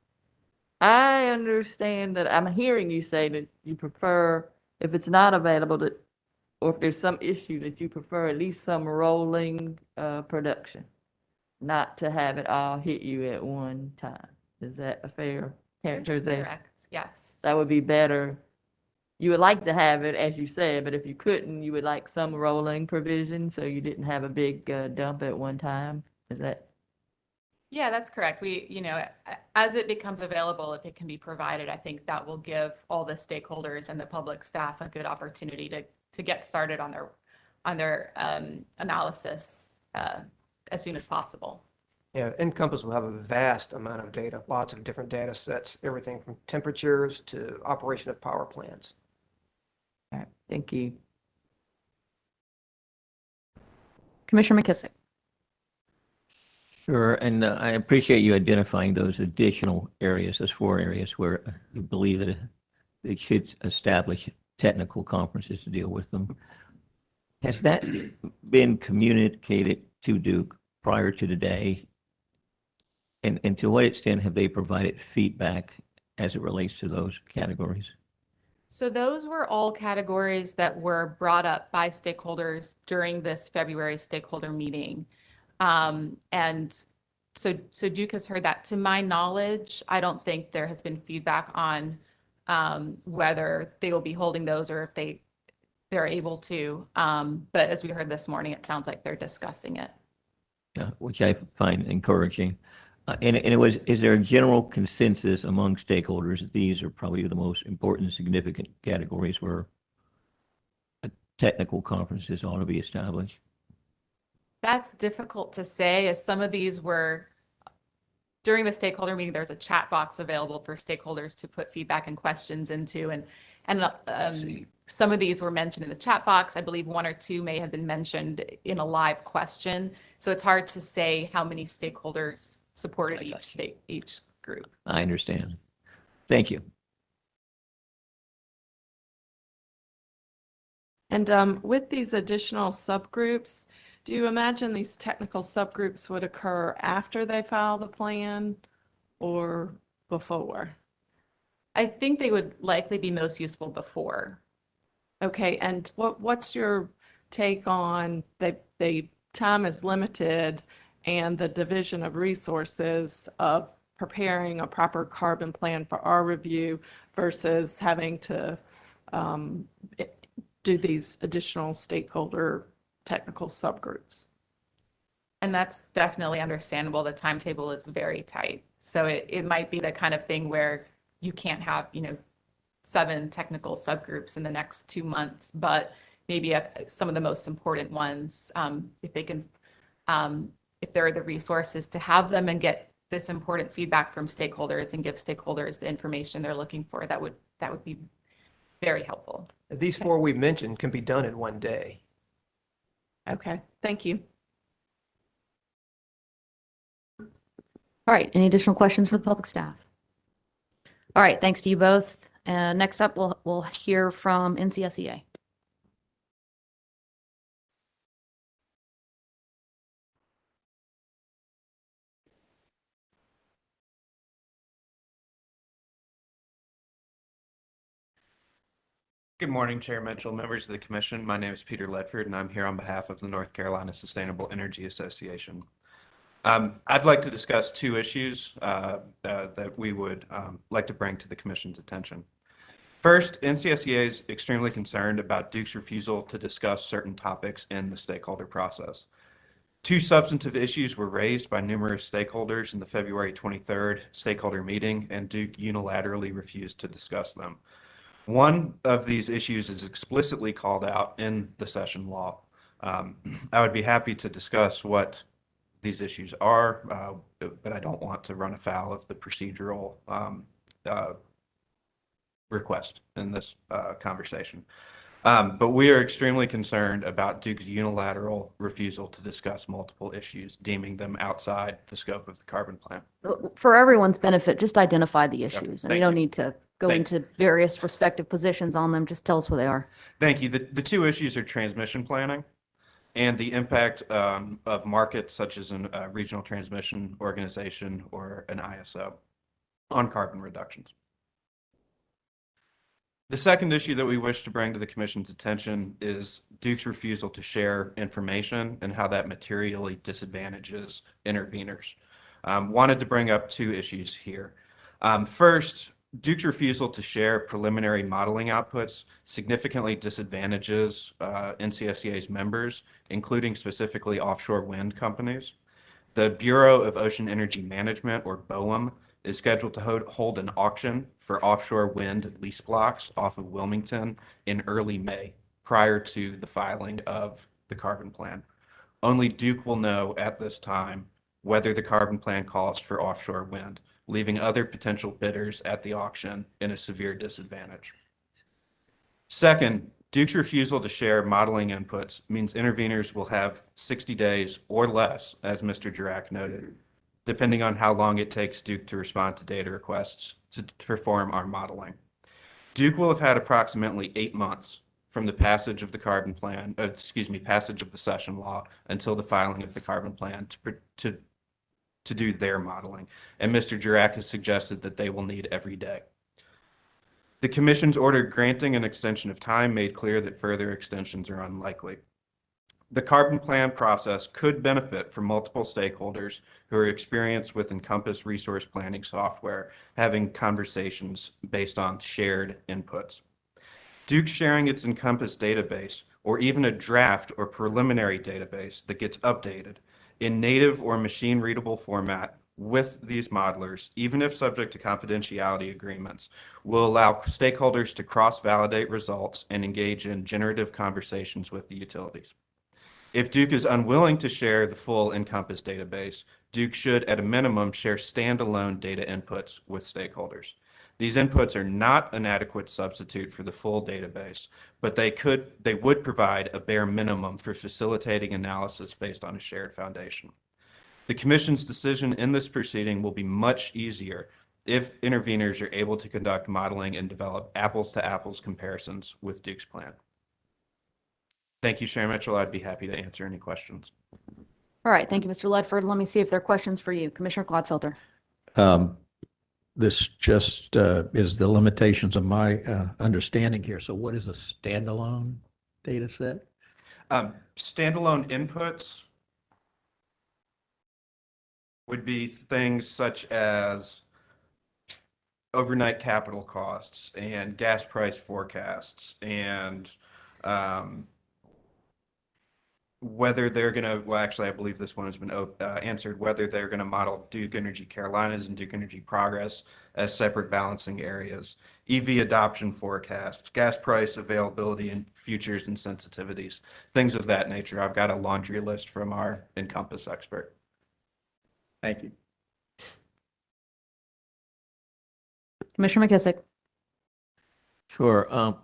I understand that I'm hearing you say that you prefer, if it's not available, that, or if there's some issue, that you prefer at least some rolling production, not to have it all hit you at one time. Is that a fair characterization?
Correct, yes.
That would be better. You would like to have it, as you said, but if you couldn't, you would like some rolling provision, so you didn't have a big dump at one time. Is that?
Yeah, that's correct. As it becomes available, if it can be provided, I think that will give all the stakeholders and the public staff a good opportunity to get started on their analysis as soon as possible.
Yeah, Encompass will have a vast amount of data, lots of different data sets, everything from temperatures to operation of power plants.
All right, thank you.
Commissioner McKissick.
Sure, and I appreciate you identifying those additional areas, those 4 areas where you believe that they should establish technical conferences to deal with them. Has that been communicated to Duke prior to today? And to what extent have they provided feedback as it relates to those categories?
So those were all categories that were brought up by stakeholders during this February stakeholder meeting. And so Duke has heard that. To my knowledge, I don't think there has been feedback on whether they will be holding those or if they're able to. But as we heard this morning, it sounds like they're discussing it.
Which I find encouraging. Is there a general consensus among stakeholders that these are probably the most important, significant categories where technical conferences ought to be established?
That's difficult to say, as some of these were, during the stakeholder meeting, there's a chat box available for stakeholders to put feedback and questions into, and some of these were mentioned in the chat box. I believe 1 or 2 may have been mentioned in a live question. So it's hard to say how many stakeholders supported each group.
I understand. Thank you.
And with these additional subgroups, do you imagine these technical subgroups would occur after they file the plan or before?
I think they would likely be most useful before.
Okay, and what's your take on the time is limited and the division of resources of preparing a proper carbon plan for our review versus having to do these additional stakeholder technical subgroups?
And that's definitely understandable. The timetable is very tight. So it might be the kind of thing where you can't have, 7 technical subgroups in the next 2 months, but maybe some of the most important ones, if they can, if there are the resources to have them and get this important feedback from stakeholders and give stakeholders the information they're looking for, that would be very helpful.
These 4 we mentioned can be done in one day.
Okay, thank you.
All right, any additional questions for the public staff? All right, thanks to you both. Next up, we'll hear from NCSEA.
Good morning, Chair Mitchell, members of the Commission. My name is Peter Ledford, and I'm here on behalf of the North Carolina Sustainable Energy Association. I'd like to discuss two issues that we would like to bring to the Commission's attention. First, NCSEA is extremely concerned about Duke's refusal to discuss certain topics in the stakeholder process. Two substantive issues were raised by numerous stakeholders in the February 23rd stakeholder meeting, and Duke unilaterally refused to discuss them. One of these issues is explicitly called out in the session law. I would be happy to discuss what these issues are, but I don't want to run afoul of the procedural request in this conversation. But we are extremely concerned about Duke's unilateral refusal to discuss multiple issues, deeming them outside the scope of the carbon plan.
For everyone's benefit, just identify the issues, and you
thank
don't
you.
need to go into various respective positions on them. Just tell us what they are.
Thank you. The two issues are transmission planning and the impact of markets such as a regional transmission organization or an ISO on carbon reductions. The second issue that we wish to bring to the Commission's attention is Duke's refusal to share information and how that materially disadvantages interveners. Wanted to bring up two issues here. First, Duke's refusal to share preliminary modeling outputs significantly disadvantages NCSEA's members, including specifically offshore wind companies. The Bureau of Ocean Energy Management, or BOEM, is scheduled to hold an auction for offshore wind lease blocks off of Wilmington in early May, prior to the filing of the carbon plan. Only Duke will know at this time whether the carbon plan calls for offshore wind, leaving other potential bidders at the auction in a severe disadvantage. Second, Duke's refusal to share modeling inputs means interveners will have 60 days or less, as Mr. Jurack noted, depending on how long it takes Duke to respond to data requests to perform our modeling. Duke will have had approximately 8 months from the passage of the carbon plan, passage of the session law until the filing of the carbon plan to do their modeling. And Mr. Jurack has suggested that they will need every day. The Commission's order granting an extension of time made clear that further extensions are unlikely. The carbon plan process could benefit from multiple stakeholders who are experienced with Encompass resource planning software, having conversations based on shared inputs. Duke sharing its Encompass database, or even a draft or preliminary database that gets updated in native or machine readable format with these modelers, even if subject to confidentiality agreements, will allow stakeholders to cross-validate results and engage in generative conversations with the utilities. If Duke is unwilling to share the full Encompass database, Duke should, at a minimum, share standalone data inputs with stakeholders. These inputs are not an adequate substitute for the full database, but they would provide a bare minimum for facilitating analysis based on a shared foundation. The Commission's decision in this proceeding will be much easier if interveners are able to conduct modeling and develop apples-to-apples comparisons with Duke's plan. Thank you, Chair Mitchell. I'd be happy to answer any questions.
All right. Thank you, Mr. Ledford. Let me see if there are questions for you. Commissioner Clodfelter.
This just is the limitations of my understanding here. So what is a standalone data set?
Standalone inputs would be things such as overnight capital costs and gas price forecasts and whether they're going to, well, actually, I believe this one has been answered, whether they're going to model Duke Energy Carolinas and Duke Energy Progress as separate balancing areas, EV adoption forecasts, gas price availability and futures and sensitivities, things of that nature. I've got a laundry list from our Encompass expert.
Thank you.
Commissioner McKissick.
Sure.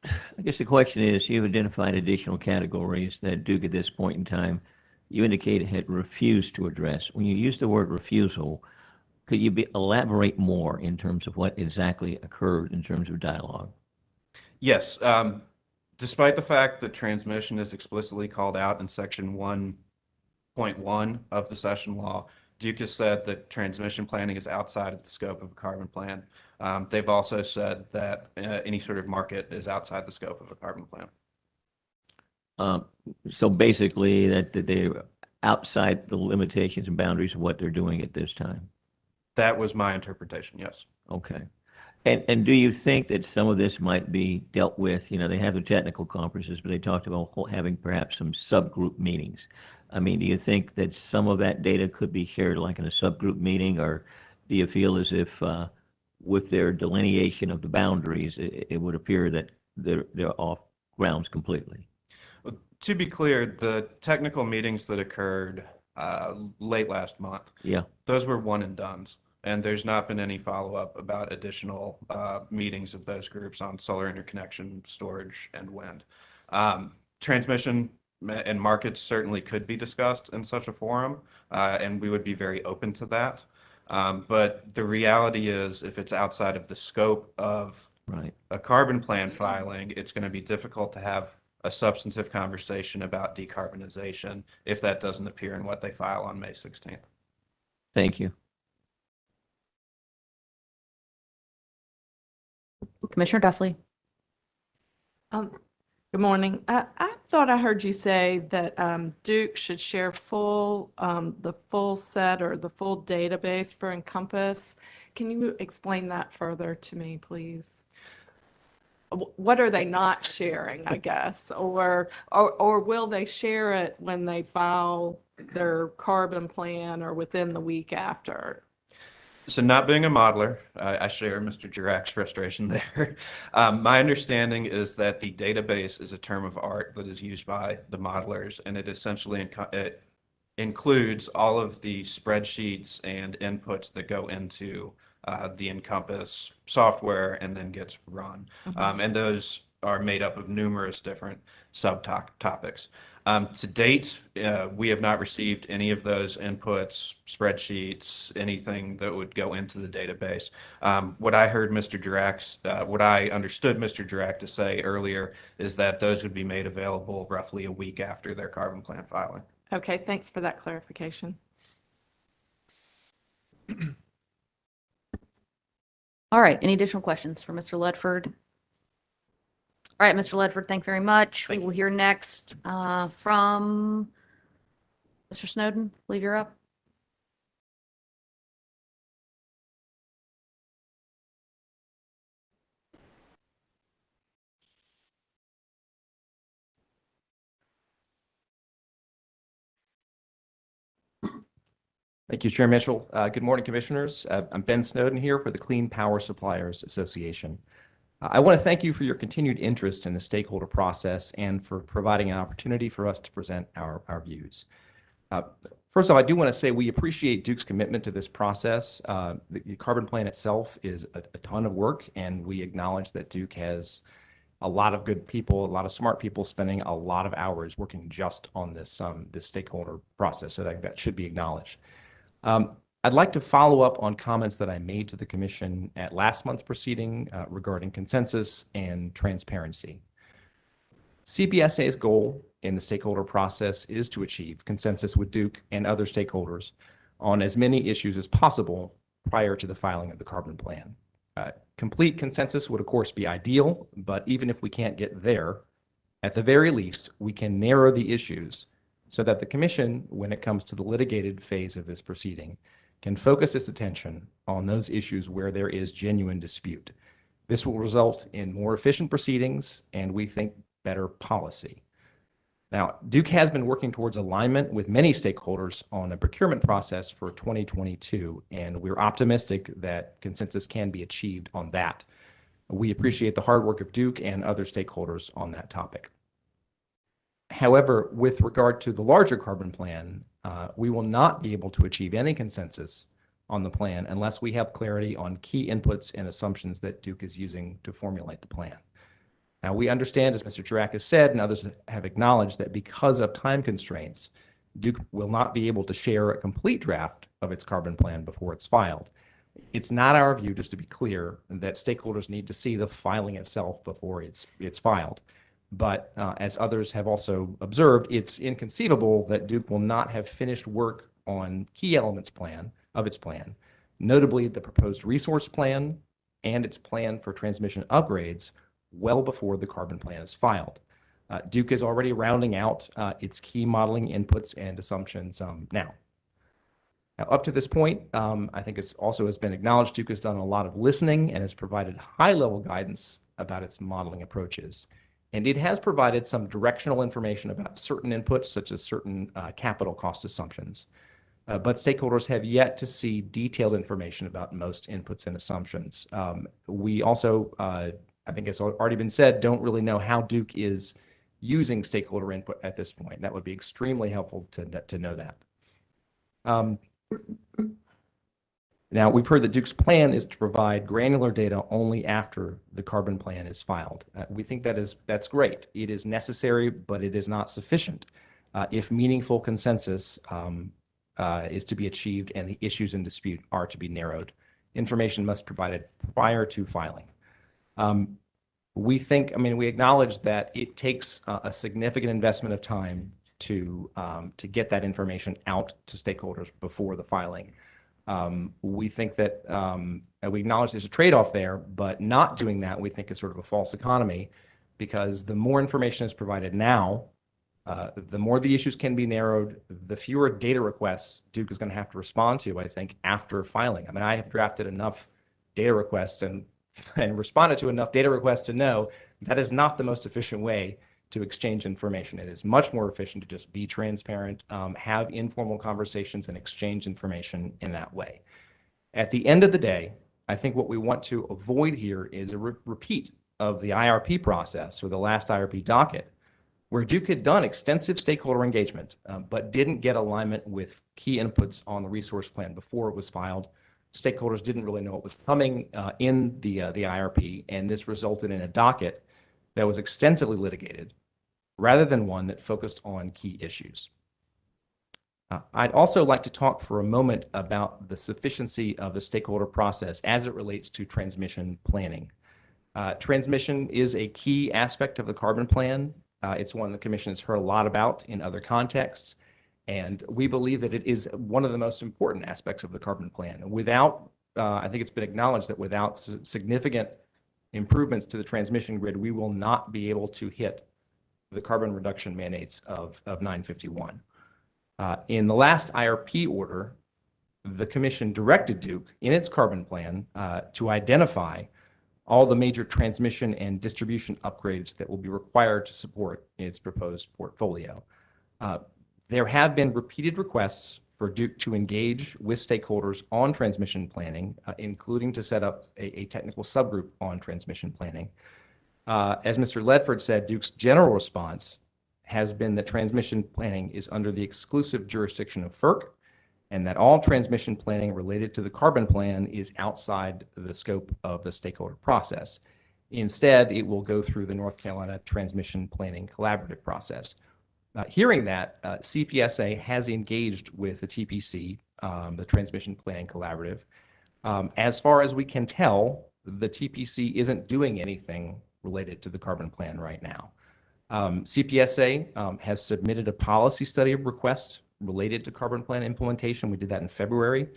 I guess the question is, you've identified additional categories that Duke at this point in time, you indicated had refused to address. When you use the word refusal, could you elaborate more in terms of what exactly occurred in terms of dialogue?
Yes. Despite the fact that transmission is explicitly called out in section 1.1 of the session law, Duke has said that transmission planning is outside of the scope of a carbon plan. They've also said that any sort of market is outside the scope of a carbon plan.
So basically that they're outside the limitations and boundaries of what they're doing at this time.
That was my interpretation, yes.
Okay. And do you think that some of this might be dealt with? You know, they have the technical conferences, but they talked about having perhaps some subgroup meetings. I mean, do you think that some of that data could be shared like in a subgroup meeting, or do you feel as if with their delineation of the boundaries, it would appear that they're off grounds completely?
Well, to be clear, the technical meetings that occurred late last month,
Yeah.
those were one and dones. And there's not been any follow-up about additional meetings of those groups on solar interconnection, storage, and wind. Transmission and markets certainly could be discussed in such a forum, and we would be very open to that. But the reality is, if it's outside of the scope of a carbon plan filing, it's going to be difficult to have a substantive conversation about decarbonization if that doesn't appear in what they file on May 16th.
Thank you.
Commissioner Duffley.
Good morning. I thought I heard you say that Duke should share the full set or the full database for Encompass. Can you explain that further to me, please? What are they not sharing, I guess, or will they share it when they file their carbon plan or within the week after?
So not being a modeler, I share Mr. Jurak's frustration there. My understanding is that the database is a term of art that is used by the modelers, and it essentially it includes all of the spreadsheets and inputs that go into the Encompass software and then gets run. And those are made up of numerous different subtopics. To date, we have not received any of those inputs, spreadsheets, anything that would go into the database. What I understood Mr. Jurak to say earlier is that those would be made available roughly a week after their carbon plan filing.
Okay, thanks for that clarification.
All right, any additional questions for Mr. Ledford? All right, Mr. Ledford, thank you very much. We will hear next from Mr. Snowden. I believe you're up.
Thank you, Chair Mitchell. Good morning, Commissioners. I'm Ben Snowden here for the Clean Power Suppliers Association. I want to thank you for your continued interest in the stakeholder process and for providing an opportunity for us to present our views. First off, I do want to say we appreciate Duke's commitment to this process. The carbon plan itself is a ton of work, and we acknowledge that Duke has a lot of good people, a lot of smart people spending a lot of hours working just on this stakeholder process, so that should be acknowledged. I'd like to follow up on comments that I made to the Commission at last month's proceeding regarding consensus and transparency. CPSA's goal in the stakeholder process is to achieve consensus with Duke and other stakeholders on as many issues as possible prior to the filing of the carbon plan. Complete consensus would, of course, be ideal, but even if we can't get there, at the very least, we can narrow the issues so that the Commission, when it comes to the litigated phase of this proceeding, can focus its attention on those issues where there is genuine dispute. This will result in more efficient proceedings and, we think, better policy. Now, Duke has been working towards alignment with many stakeholders on a procurement process for 2022, and we're optimistic that consensus can be achieved on that. We appreciate the hard work of Duke and other stakeholders on that topic. However, with regard to the larger carbon plan, we will not be able to achieve any consensus on the plan unless we have clarity on key inputs and assumptions that Duke is using to formulate the plan. Now, we understand, as Mr. Jurak has said, and others have acknowledged, that because of time constraints, Duke will not be able to share a complete draft of its carbon plan before it's filed. It's not our view, just to be clear, that stakeholders need to see the filing itself before it's filed. But as others have also observed, it's inconceivable that Duke will not have finished work on key elements of its plan, notably the proposed resource plan and its plan for transmission upgrades, well before the carbon plan is filed. Duke is already rounding out its key modeling inputs and assumptions now. Now, up to this point, I think it's also has been acknowledged Duke has done a lot of listening and has provided high-level guidance about its modeling approaches. And it has provided some directional information about certain inputs, such as certain capital cost assumptions. But stakeholders have yet to see detailed information about most inputs and assumptions. We also, I think it's already been said, don't really know how Duke is using stakeholder input at this point. That would be extremely helpful to know that. Now, we've heard that Duke's plan is to provide granular data only after the carbon plan is filed. We think that's great. It is necessary, but it is not sufficient if meaningful consensus is to be achieved and the issues in dispute are to be narrowed. Information must be provided prior to filing. We acknowledge that it takes a significant investment of time to get that information out to stakeholders before the filing. We think that we acknowledge there's a trade-off there, but not doing that we think is sort of a false economy, because the more information is provided now, the more the issues can be narrowed, the fewer data requests Duke is going to have to respond to, I think, after filing. I mean, I have drafted enough data requests and responded to enough data requests to know that is not the most efficient way to exchange information. It is much more efficient to just be transparent, have informal conversations, and exchange information in that way. At the end of the day, I think what we want to avoid here is a repeat of the IRP process or the last IRP docket, where Duke had done extensive stakeholder engagement, but didn't get alignment with key inputs on the resource plan before it was filed. Stakeholders didn't really know what was coming in the IRP, and this resulted in a docket that was extensively litigated rather than one that focused on key issues. I'd also like to talk for a moment about the sufficiency of the stakeholder process as it relates to transmission planning. Transmission is a key aspect of the carbon plan. It's one the Commission has heard a lot about in other contexts, and we believe that it is one of the most important aspects of the carbon plan. Without, I think it's been acknowledged that without significant improvements to the transmission grid, we will not be able to hit the carbon reduction mandates of 951. In the last IRP order, the Commission directed Duke in its carbon plan to identify all the major transmission and distribution upgrades that will be required to support its proposed portfolio. There have been repeated requests for Duke to engage with stakeholders on transmission planning, including to set up a technical subgroup on transmission planning. As Mr. Ledford said, Duke's general response has been that transmission planning is under the exclusive jurisdiction of FERC, and that all transmission planning related to the carbon plan is outside the scope of the stakeholder process. Instead, it will go through the North Carolina Transmission Planning Collaborative process. Hearing that, CPSA has engaged with the TPC, the Transmission Planning Collaborative. As far as we can tell, the TPC isn't doing anything related to the carbon plan right now. CPSA has submitted a policy study request related to carbon plan implementation. We did that in February.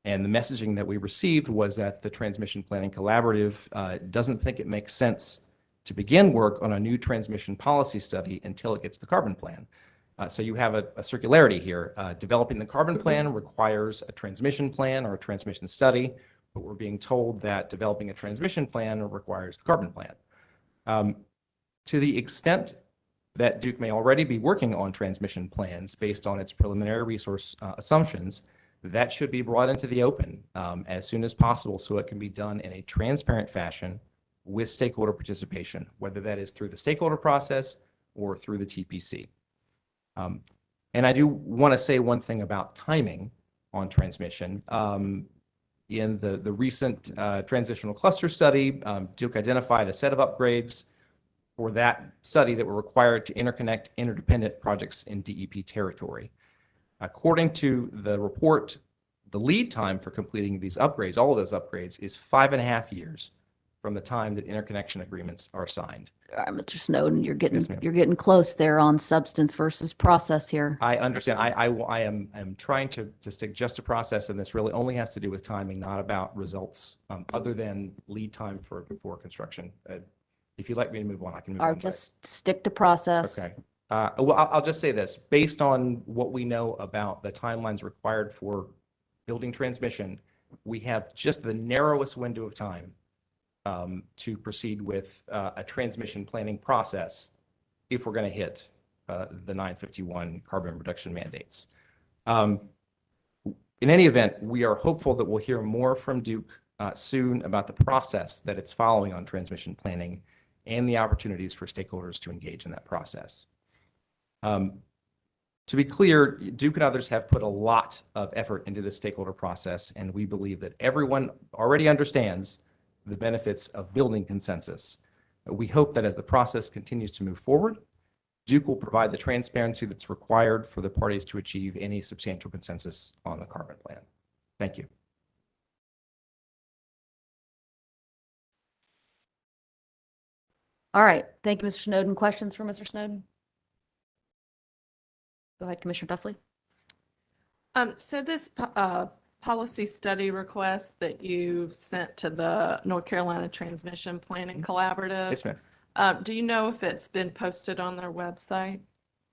And the messaging that we received was that the Transmission Planning Collaborative doesn't think it makes sense to begin work on a new transmission policy study until it gets the carbon plan. So you have a circularity here. Developing the carbon plan requires a transmission plan or a transmission study, but we're being told that developing a transmission plan requires the carbon plan. To the extent that Duke may already be working on transmission plans based on its preliminary resource assumptions, that should be brought into the open as soon as possible so it can be done in a transparent fashion with stakeholder participation, whether that is through the stakeholder process or through the TPC. And I do want to say one thing about timing on transmission. In the recent transitional cluster study, Duke identified a set of upgrades for that study that were required to interconnect interdependent projects in DEP territory. According to the report, the lead time for completing these upgrades, all of those upgrades, is 5.5 years from the time that interconnection agreements are signed.
Mr. Snowden, you're getting
Yes, ma'am.
you're getting close there on substance versus process here.
I understand. I am trying to stick just to process, and this really only has to do with timing, not about results, other than lead time for construction. If you'd like me to move on, I can move
Or
on. but-
just stick to process.
Okay. Well, I'll just say this. Based on what we know about the timelines required for building transmission, we have just the narrowest window of time to proceed with a transmission planning process if we're going to hit the 951 carbon reduction mandates. In any event, we are hopeful that we'll hear more from Duke soon about the process that it's following on transmission planning and the opportunities for stakeholders to engage in that process. To be clear, Duke and others have put a lot of effort into this stakeholder process, and we believe that everyone already understands the benefits of building consensus. We hope that as the process continues to move forward, Duke will provide the transparency that's required for the parties to achieve any substantial consensus on the carbon plan. Thank you.
All right. Thank you, Mr. Snowden. Questions for Mr. Snowden? Go ahead, Commissioner Duffley.
So this policy study request that you sent to the North Carolina Transmission Planning Collaborative.
Yes, ma'am.
Do you know if it's been posted on their website?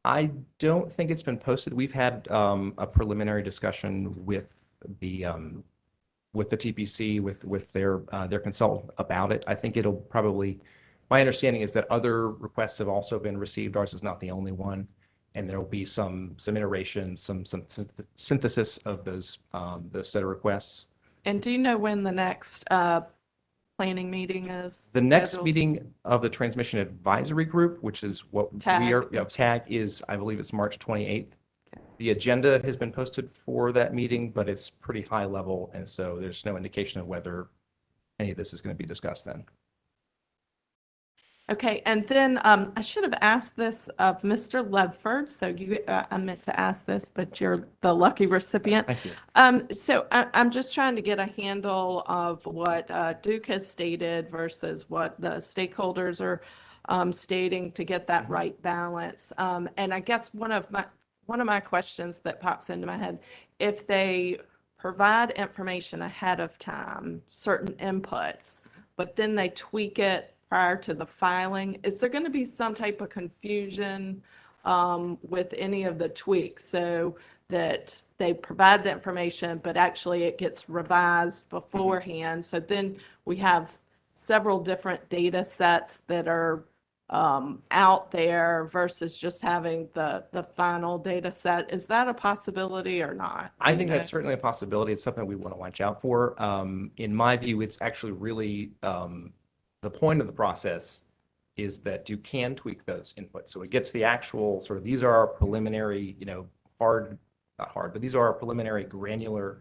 I don't think it's been posted. We've had a preliminary discussion with the TPC, with their consultant about it. I think it'll probably, my understanding is that other requests have also been received. Ours is not the only one. And there will be some iteration, some synthesis of those set of requests.
And do you know when the next planning meeting is?
The next
scheduled?
meeting of the Transmission Advisory Group, which is what
TAG.
we are, TAG is, I believe it's March 28th. The agenda has been posted for that meeting, but it's pretty high level. And so there's no indication of whether any of this is going to be discussed then.
Okay, and then I should have asked this of Mr. Ledford, so I meant to ask this, but you're the lucky recipient.
Thank you.
So I'm just trying to get a handle of what Duke has stated versus what the stakeholders are stating to get that right balance. And I guess one of my questions that pops into my head, if they provide information ahead of time, certain inputs, but then they tweak it prior to the filing, is there going to be some type of confusion with any of the tweaks so that they provide the information, but actually it gets revised beforehand? So then we have several different data sets that are out there versus just having the final data set. Is that a possibility or not?
I think that's certainly a possibility. It's something we want to watch out for. In my view, it's actually really the point of the process is that you can tweak those inputs. So it gets the actual sort of, these are our preliminary, not hard, but these are our preliminary granular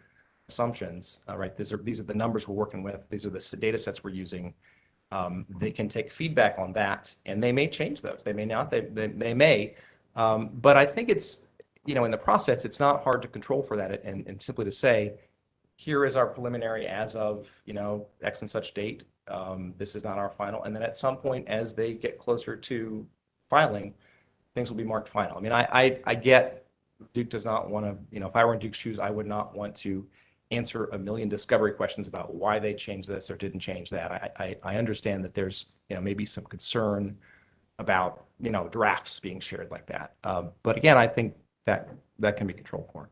assumptions, right? These are the numbers we're working with. These are the data sets we're using. They can take feedback on that and they may change those. They may not, they may. But I think it's, in the process, it's not hard to control for that and simply to say, here is our preliminary as of, X and such date. This is not our final. And then at some point, as they get closer to filing, things will be marked final. I mean, I get Duke does not want to, if I were in Duke's shoes, I would not want to answer a million discovery questions about why they changed this or didn't change that. I understand that there's, maybe some concern about, drafts being shared like that. But again, I think that can be controlled for.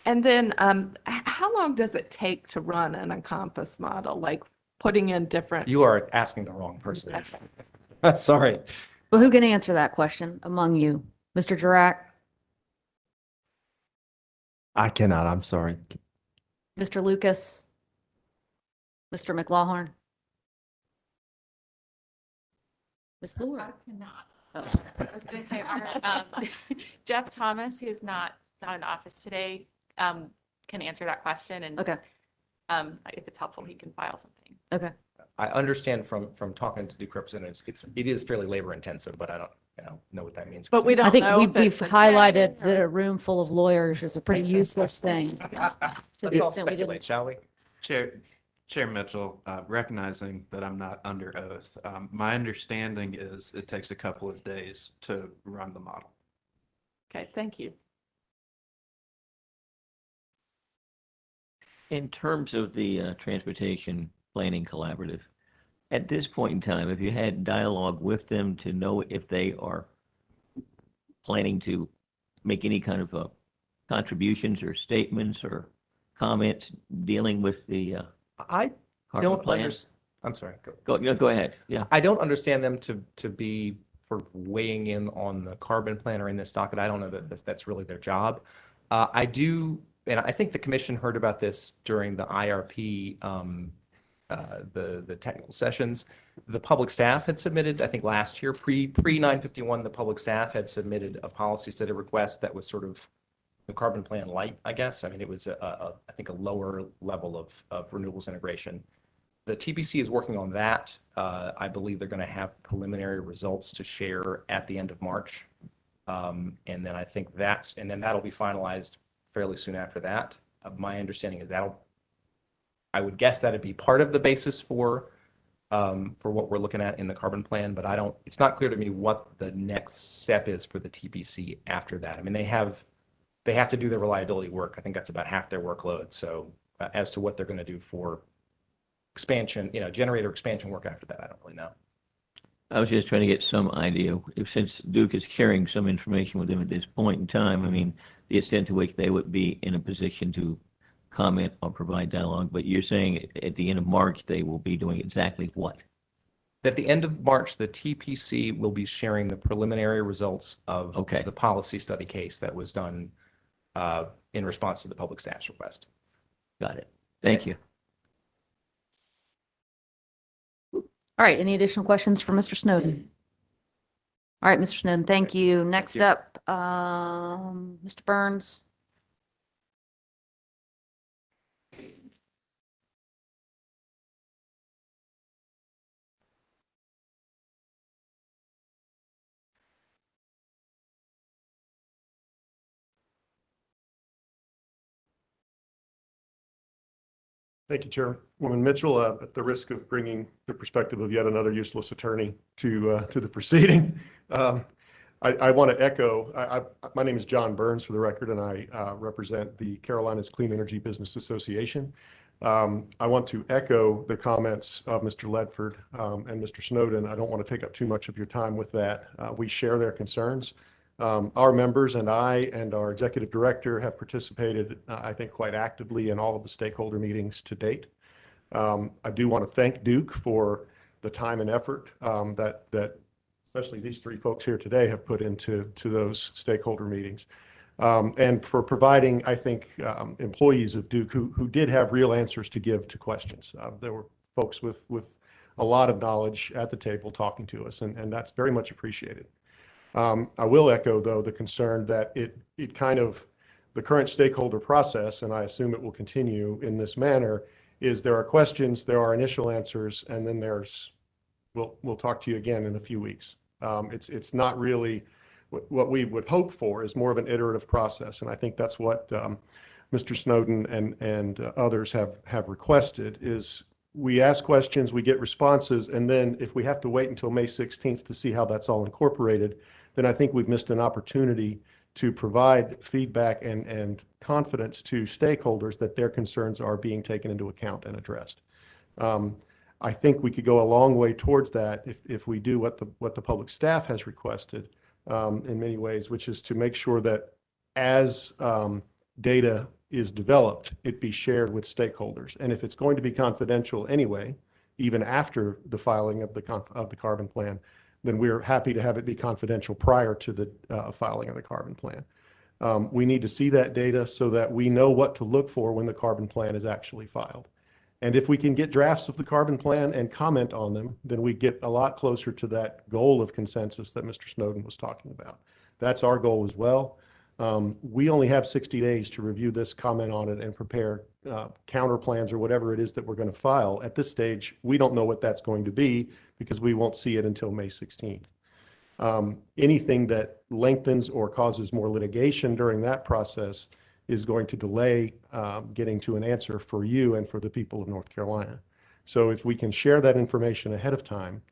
And then how long does it take to run an Encompass model, like putting in different?
You are asking the wrong person. Sorry.
Well, who can answer that question among you? Mr. Jurack?
I cannot, I'm sorry.
Mr. Lucas? Mr. McLaughlin? Ms. Laura?
I was going to say, Jeff Thomas, who's not in office today, can answer that question. And
Okay.
If it's helpful, he can file something.
Okay.
I understand from talking to Duke representatives, it is fairly labor intensive, but I don't know what that means.
But we don't
I think
know if
we've
it's a
highlighted
day
that a room full of lawyers is a pretty useless thing. To
Let's
the
all
extent we didn't.
speculate, shall we?
Chair Mitchell, recognizing that I'm not under oath, my understanding is it takes a couple of days to run the model.
Okay, thank you.
In terms of the Transportation Planning Collaborative, At this point in time, have you had dialogue with them to know if they are planning to make any kind of contributions or statements or comments dealing with the
I
carbon
don't
plan?
understand. I'm sorry.
Go ahead. Yeah.
I don't understand them to be sort of weighing in on the carbon plan or in this docket. I don't know that that's really their job. I do, and I think the commission heard about this during the IRP, the technical sessions. The public staff had submitted, I think last year, pre 951, the public staff had submitted a policy study request that was sort of the carbon plan light, I guess. I mean, it was I think a lower level of renewables integration. The TPC is working on that. I believe they're going to have preliminary results to share at the end of March. And then I think and then that'll be finalized fairly soon after that. My understanding is I would guess that'd be part of the basis for what we're looking at in the carbon plan, but it's not clear to me what the next step is for the TPC after that. I mean, they have to do their reliability work. I think that's about half their workload. So as to what they're going to do for expansion, generator expansion work after that, I don't really know.
I was just trying to get some idea, since Duke is carrying some information with him at this point in time, I mean, the extent to which they would be in a position to comment or provide dialogue, but you're saying at the end of March, they will be doing exactly what?
At the end of March, the TPC will be sharing the preliminary results of the policy study case that was done in response to the public staff's request.
Got it. Thank you.
All right, any additional questions for Mr. Snowden? All right, Mr. Snowden, thank you. Next up, Mr. Burns.
Thank you, Chairwoman Mitchell. At the risk of bringing the perspective of yet another useless attorney to the proceeding, I want to echo, my name is John Burns for the record, and I represent the Carolinas Clean Energy Business Association. I want to echo the comments of Mr. Ledford and Mr. Snowden. I don't want to take up too much of your time with that. We share their concerns. Our members and I and our executive director have participated, I think, quite actively in all of the stakeholder meetings to date. I do want to thank Duke for the time and effort that especially these three folks here today have put into those stakeholder meetings. And for providing, I think, employees of Duke who did have real answers to give to questions. There were folks with a lot of knowledge at the table talking to us, and that's very much appreciated. I will echo, though, the concern that it kind of, the current stakeholder process, and I assume it will continue in this manner, is there are questions, there are initial answers, and then we'll talk to you again in a few weeks. It's not really what we would hope for is more of an iterative process, and I think that's what Mr. Snowden and others have requested is we ask questions, we get responses, and then if we have to wait until May 16th to see how that's all incorporated, then I think we've missed an opportunity to provide feedback and confidence to stakeholders that their concerns are being taken into account and addressed. I think we could go a long way towards that if we do what the public staff has requested in many ways, which is to make sure that as data is developed, it be shared with stakeholders. And if it's going to be confidential anyway, even after the filing of the carbon plan, then we're happy to have it be confidential prior to the filing of the carbon plan. We need to see that data so that we know what to look for when the carbon plan is actually filed. And if we can get drafts of the carbon plan and comment on them, then we get a lot closer to that goal of consensus that Mr. Snowden was talking about. That's our goal as well. We only have 60 days to review this, comment on it, and prepare counter plans or whatever it is that we're going to file. At this stage, we don't know what that's going to be because we won't see it until May 16th. Anything that lengthens or causes more litigation during that process is going to delay getting to an answer for you and for the people of North Carolina. So if we can share that information ahead of time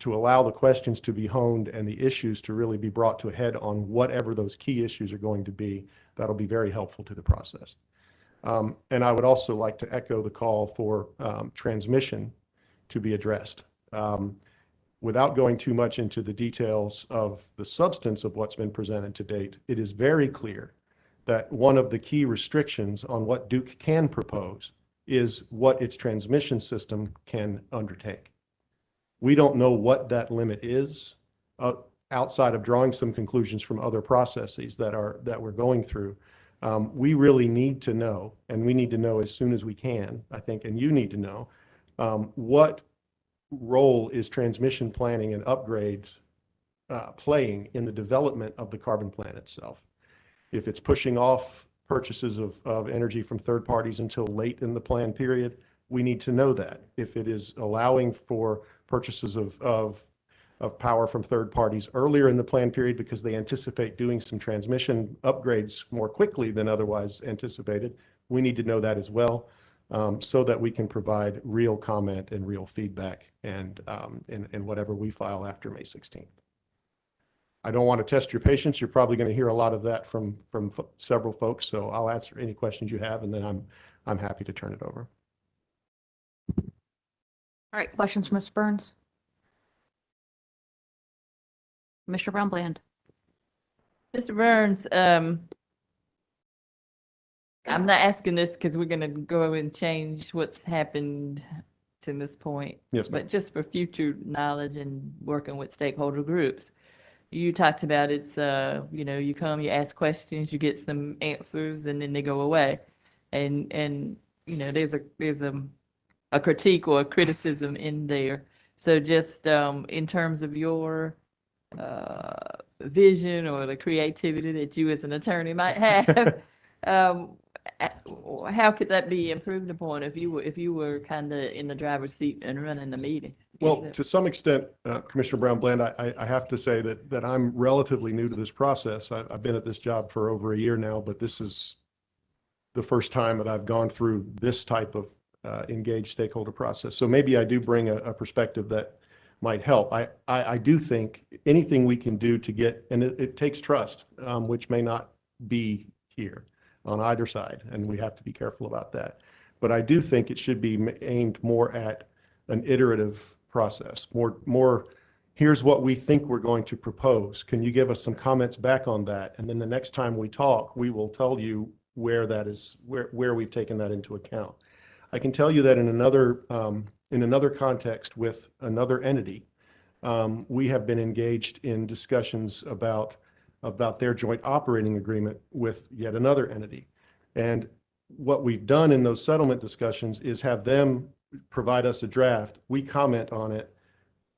to allow the questions to be honed and the issues to really be brought to a head on whatever those key issues are going to be, that'll be very helpful to the process. And I would also like to echo the call for transmission to be addressed. Without going too much into the details of the substance of what's been presented to date, it is very clear that one of the key restrictions on what Duke can propose is what its transmission system can undertake. We don't know what that limit is outside of drawing some conclusions from other processes that we're going through. We really need to know, and we need to know as soon as we can, I think, and you need to know, what role is transmission planning and upgrades playing in the development of the carbon plan itself. If it's pushing off purchases of energy from third parties until late in the plan period, we need to know that. If it is allowing for purchases of power from third parties earlier in the plan period because they anticipate doing some transmission upgrades more quickly than otherwise anticipated, we need to know that as well, so that we can provide real comment and real feedback and whatever we file after May 16th. I don't want to test your patience. You're probably going to hear a lot of that from several folks, so I'll answer any questions you have, and then I'm happy to turn it over.
All right, questions for Mr. Burns? Commissioner Brown Bland.
Mr. Burns, I'm not asking this because we're going to go and change what's happened to this point.
Yes, ma'am.
But just for future knowledge and working with stakeholder groups, you talked about it's, you come, you ask questions, you get some answers, and then they go away. And there's a critique or a criticism in there. So just in terms of your vision or the creativity that you as an attorney might have, how could that be improved upon if you were kind of in the driver's seat and running the meeting?
Well, to some extent, Commissioner Brown Bland, I have to say that I'm relatively new to this process. I've been at this job for over a year now, but this is the first time that I've gone through this type of engaged stakeholder process. So maybe I do bring a perspective that might help. I do think anything we can do to get, and it takes trust, which may not be here on either side, and we have to be careful about that. But I do think it should be aimed more at an iterative process, more here's what we think we're going to propose. Can you give us some comments back on that? And then the next time we talk, we will tell you where that is, where we've taken that into account. I can tell you that in another context with another entity, we have been engaged in discussions about their joint operating agreement with yet another entity. And what we've done in those settlement discussions is have them provide us a draft. We comment on it.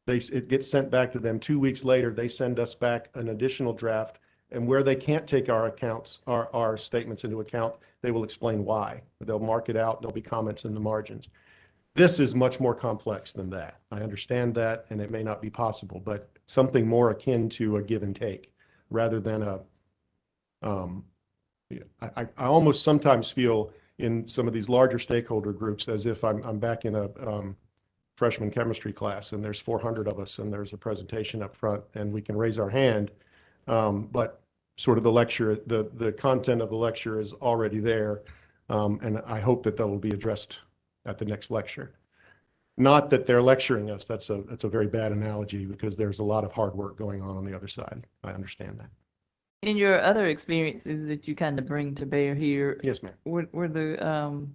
It gets sent back to them. 2 weeks later, they send us back an additional draft. And where they can't take our statements into account, they will explain why. They'll mark it out. There'll be comments in the margins. This is much more complex than that. I understand that, and it may not be possible, but something more akin to a give and take rather than I almost sometimes feel in some of these larger stakeholder groups as if I'm back in a freshman chemistry class and there's 400 of us and there's a presentation up front and we can raise our hand, but sort of the lecture, the content of the lecture is already there, and I hope that will be addressed at the next lecture. Not that they're lecturing us. That's a very bad analogy because there's a lot of hard work going on the other side. I understand that.
In your other experiences that you kind of bring to bear here,
yes, ma'am.
Were the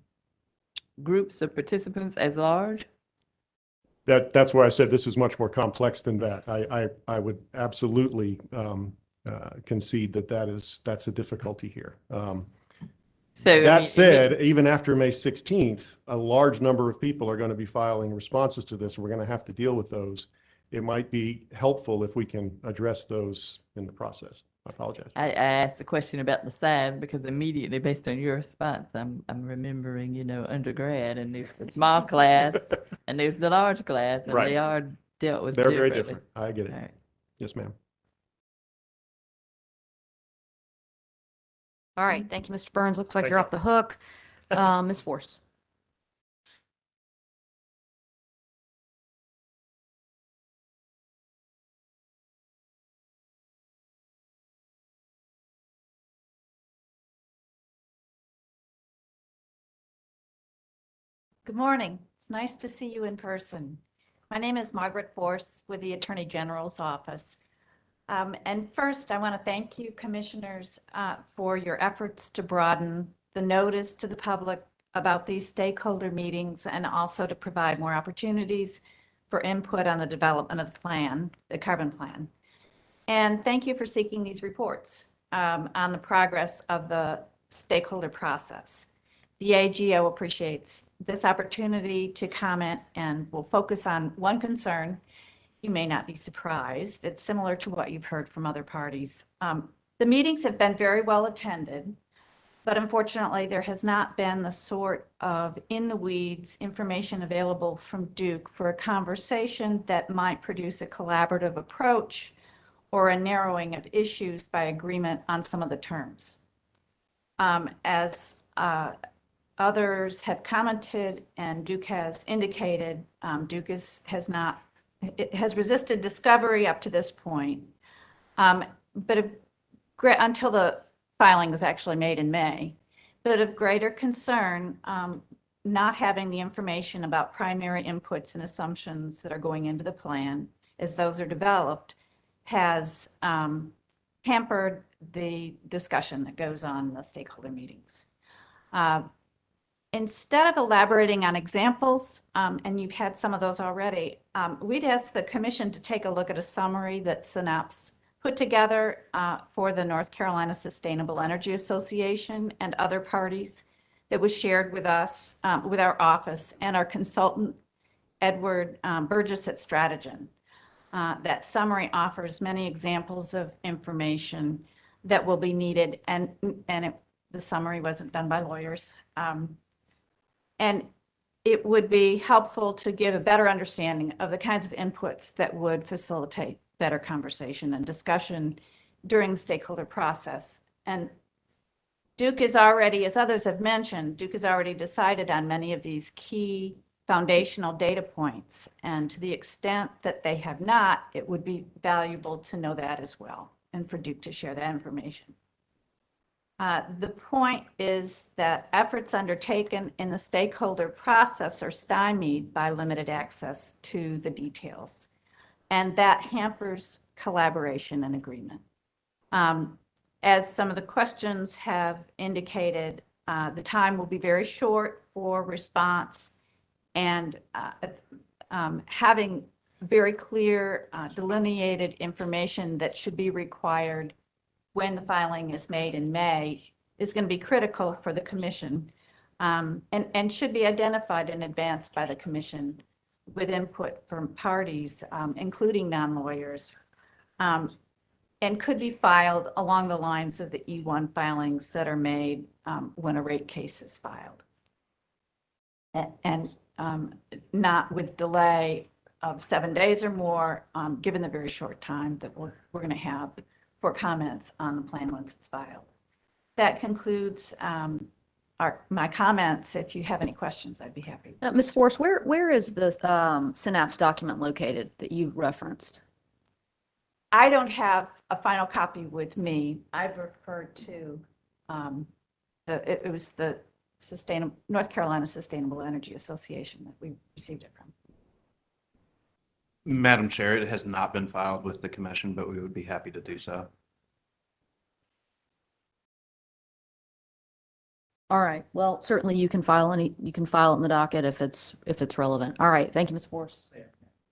groups of participants as large?
That's where I said this is much more complex than that. I would absolutely concede that's a difficulty here.
So
that said, even after May 16th, a large number of people are going to be filing responses to this. We're going to have to deal with those. It might be helpful if we can address those in the process. I apologize.
I asked the question about the size because immediately, based on your response, I'm remembering, undergrad, and there's the small class and there's the large class, and
right.
They are dealt with
They're
differently.
very different. I get it.
All right.
Yes, ma'am.
All right, thank you, Mr. Burns. Looks like
Thank
you're
you.
off the hook. Ms. Force.
Good morning. It's nice to see you in person. My name is Margaret Force with the Attorney General's Office. And first, I want to thank you, Commissioners, for your efforts to broaden the notice to the public about these stakeholder meetings and also to provide more opportunities for input on the development of the plan, the carbon plan. And thank you for seeking these reports on the progress of the stakeholder process. The AGO appreciates this opportunity to comment and will focus on one concern. You may not be surprised. It's similar to what you've heard from other parties. The meetings have been very well attended, but unfortunately, there has not been the sort of in-the-weeds information available from Duke for a conversation that might produce a collaborative approach or a narrowing of issues by agreement on some of the terms. As others have commented and Duke has indicated, Duke has resisted discovery up to this point, but until the filing is actually made in May. But of greater concern, not having the information about primary inputs and assumptions that are going into the plan as those are developed has hampered the discussion that goes on in the stakeholder meetings. Instead of elaborating on examples, and you've had some of those already, we'd ask the Commission to take a look at a summary that Synapse put together for the North Carolina Sustainable Energy Association and other parties that was shared with us, with our office and our consultant, Edward Burgess at Stratagen. That summary offers many examples of information that will be needed, and the summary wasn't done by lawyers. And it would be helpful to give a better understanding of the kinds of inputs that would facilitate better conversation and discussion during the stakeholder process. And Duke is already, as others have mentioned, Duke has already decided on many of these key foundational data points. And to the extent that they have not, it would be valuable to know that as well, and for Duke to share that information. The point is that efforts undertaken in the stakeholder process are stymied by limited access to the details, and that hampers collaboration and agreement. As some of the questions have indicated, the time will be very short for response, and having very clear delineated information that should be required when the filing is made in May is going to be critical for the Commission, and should be identified in advance by the Commission with input from parties, including non-lawyers, and could be filed along the lines of the E-100 filings that are made when a rate case is filed. And not with delay of 7 days or more, given the very short time that we're going to have for comments on the plan once it's filed. That concludes my comments. If you have any questions, I'd be happy.
Ms. Force, where is the Synapse document located that you referenced?
I don't have a final copy with me. I've referred to it was the North Carolina Sustainable Energy Association that we received it from.
Madam Chair, it has not been filed with the Commission, but we would be happy to do so.
All right. Well, certainly you can file it in the docket if it's relevant. All right. Thank you, Ms. Force.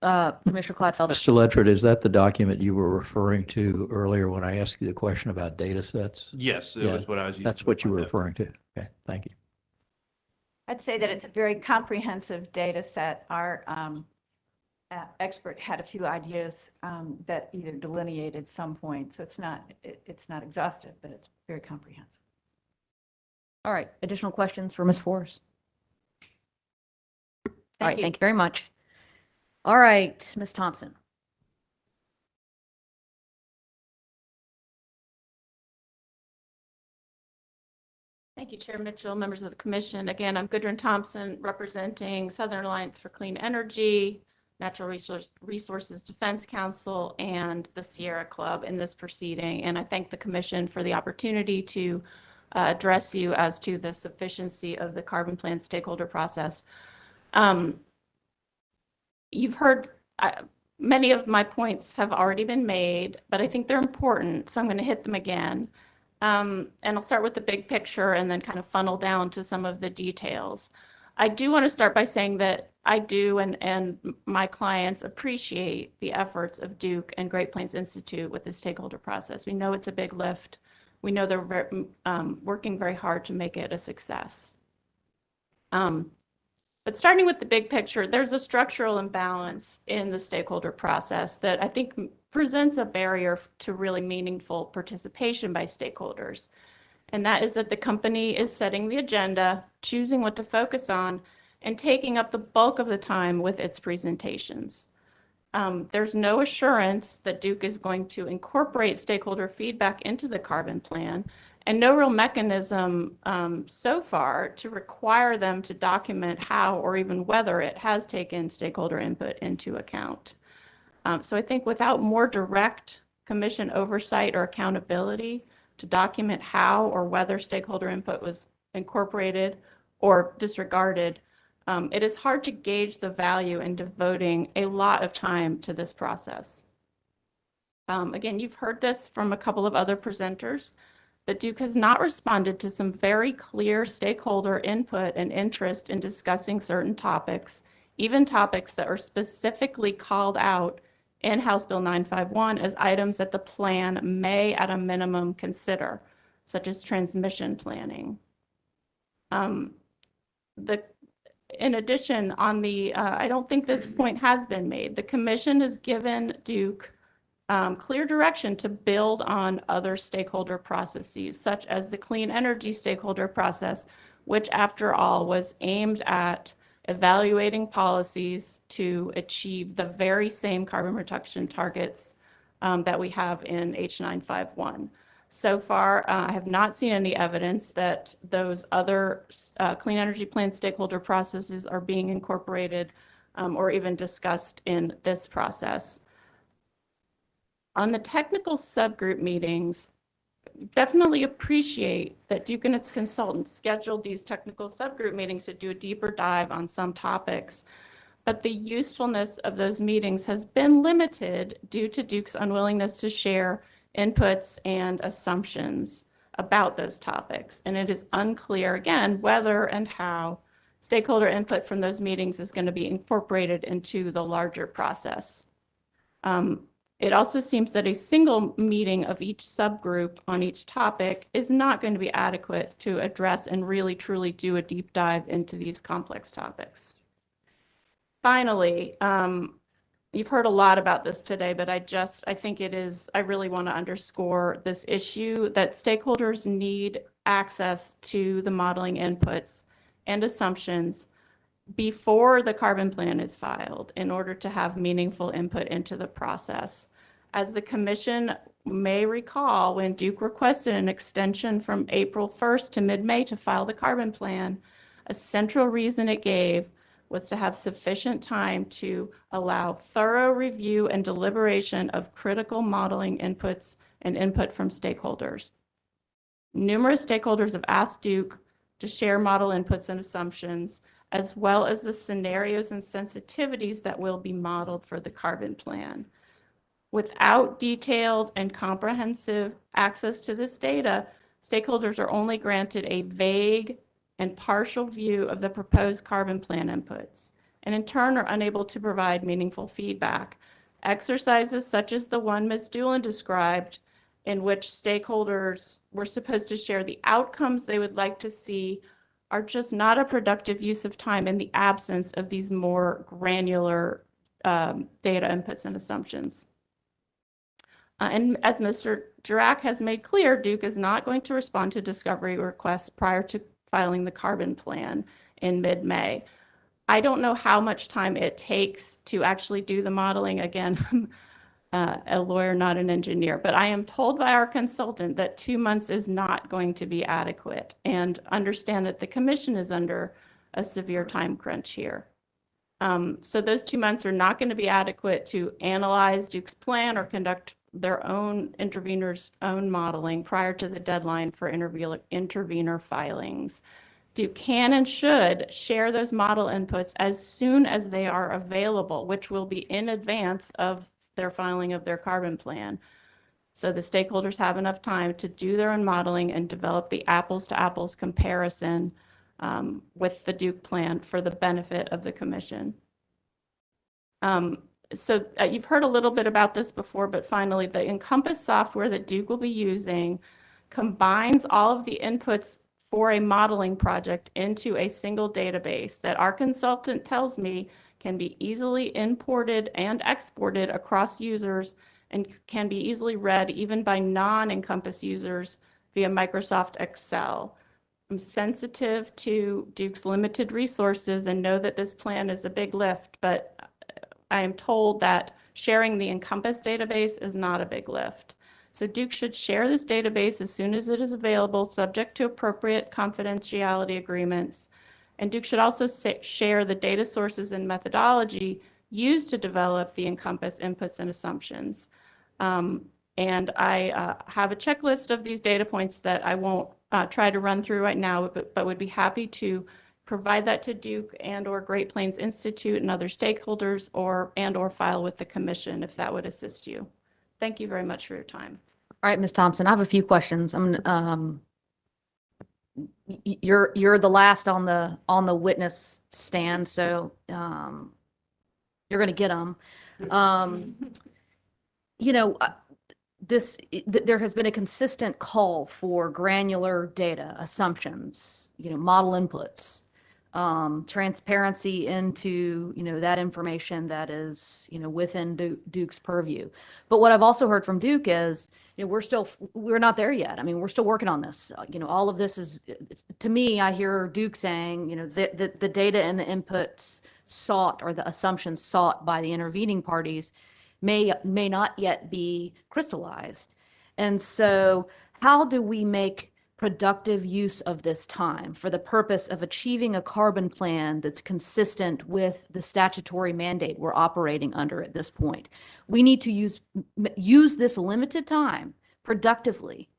Commissioner Clodfelter.
Mr. Ledford, is that the document you were referring to earlier when I asked you the question about data sets?
Yes, it was what I was using.
That's what you were referring to. Okay, thank you.
I'd say that it's a very comprehensive data set. Our expert had a few ideas that either delineated some points. So it's not exhaustive, but it's very comprehensive.
All right. Additional questions for Ms. Force? All right.
you.
Thank you very much. All right, Ms. Thompson.
Thank you, Chair Mitchell, members of the Commission. Again, I'm Gudrun Thompson, representing Southern Alliance for Clean Energy, Natural Resources Defense Council, and the Sierra Club in this proceeding. And I thank the Commission for the opportunity to address you as to the sufficiency of the carbon plan stakeholder process. you've heard many of my points have already been made, but I think they're important, so I'm going to hit them again. And I'll start with the big picture and then kind of funnel down to some of the details. I do want to start by saying that I do and my clients appreciate the efforts of Duke and Great Plains Institute with the stakeholder process. We know it's a big lift. We know they're working very hard to make it a success. But starting with the big picture, there's a structural imbalance in the stakeholder process that I think presents a barrier to really meaningful participation by stakeholders. And that is that the company is setting the agenda, choosing what to focus on, and taking up the bulk of the time with its presentations. There's no assurance that Duke is going to incorporate stakeholder feedback into the carbon plan, and no real mechanism so far to require them to document how or even whether it has taken stakeholder input into account. So I think without more direct commission oversight or accountability to document how or whether stakeholder input was incorporated or disregarded, it is hard to gauge the value in devoting a lot of time to this process. Again, you've heard this from a couple of other presenters, but Duke has not responded to some very clear stakeholder input and interest in discussing certain topics, even topics that are specifically called out in House Bill 951 as items that the plan may at a minimum consider, such as transmission planning. In addition, on the, I don't think this point has been made, the commission has given Duke clear direction to build on other stakeholder processes, such as the clean energy stakeholder process, which after all was aimed at evaluating policies to achieve the very same carbon reduction targets that we have in H951. So far, I have not seen any evidence that those other clean energy plan stakeholder processes are being incorporated or even discussed in this process. On the technical subgroup meetings, definitely appreciate that Duke and its consultants scheduled these technical subgroup meetings to do a deeper dive on some topics, but the usefulness of those meetings has been limited due to Duke's unwillingness to share inputs and assumptions about those topics. And it is unclear, again, whether and how stakeholder input from those meetings is going to be incorporated into the larger process. It also seems that a single meeting of each subgroup on each topic is not going to be adequate to address and really truly do a deep dive into these complex topics. Finally, you've heard a lot about this today, but I think I really want to underscore this issue that stakeholders need access to the modeling inputs and assumptions before the carbon plan is filed in order to have meaningful input into the process. As the commission may recall, when Duke requested an extension from April 1st to mid-May to file the carbon plan, a central reason it gave was to have sufficient time to allow thorough review and deliberation of critical modeling inputs and input from stakeholders. Numerous stakeholders have asked Duke to share model inputs and assumptions, as well as the scenarios and sensitivities that will be modeled for the carbon plan. Without detailed and comprehensive access to this data, stakeholders are only granted a vague and partial view of the proposed carbon plan inputs, and in turn are unable to provide meaningful feedback. Exercises such as the one Ms. Doolin described, in which stakeholders were supposed to share the outcomes they would like to see, are just not a productive use of time in the absence of these more granular data inputs and assumptions. And as Mr. Girak has made clear, Duke is not going to respond to discovery requests prior to filing the carbon plan in mid-May. I don't know how much time it takes to actually do the modeling. Again, I'm a lawyer, not an engineer, but I am told by our consultant that 2 months is not going to be adequate, and understand that the commission is under a severe time crunch here. So those 2 months are not going to be adequate to analyze Duke's plan or conduct their own intervener's own modeling prior to the deadline for intervener filings. Duke can and should share those model inputs as soon as they are available, which will be in advance of their filing of their carbon plan. So the stakeholders have enough time to do their own modeling and develop the apples to apples comparison with the Duke plan for the benefit of the commission. You've heard a little bit about this before, but finally, the Encompass software that Duke will be using combines all of the inputs for a modeling project into a single database that our consultant tells me can be easily imported and exported across users and can be easily read even by non-Encompass users via Microsoft Excel. I'm sensitive to Duke's limited resources and know that this plan is a big lift, but I am told that sharing the Encompass database is not a big lift. So Duke should share this database as soon as it is available, subject to appropriate confidentiality agreements. And Duke should also share the data sources and methodology used to develop the Encompass inputs and assumptions. And I have a checklist of these data points that I won't try to run through right now, but would be happy to provide that to Duke and/or Great Plains Institute and other stakeholders, or file with the commission if that would assist you. Thank you very much for your time.
All right, Ms. Thompson, I have a few questions. You're the last on the witness stand, so you're going to get them. There has been a consistent call for granular data, assumptions, model inputs, transparency into, that information that is, within Duke's purview. But what I've also heard from Duke is, we're not there yet. I mean, we're still working on this. All of this is, to me, I hear Duke saying, the data and the inputs sought, or the assumptions sought by the intervening parties may not yet be crystallized. And so how do we make productive use of this time for the purpose of achieving a carbon plan that's consistent with the statutory mandate we're operating under at this point? We need to use this limited time productively.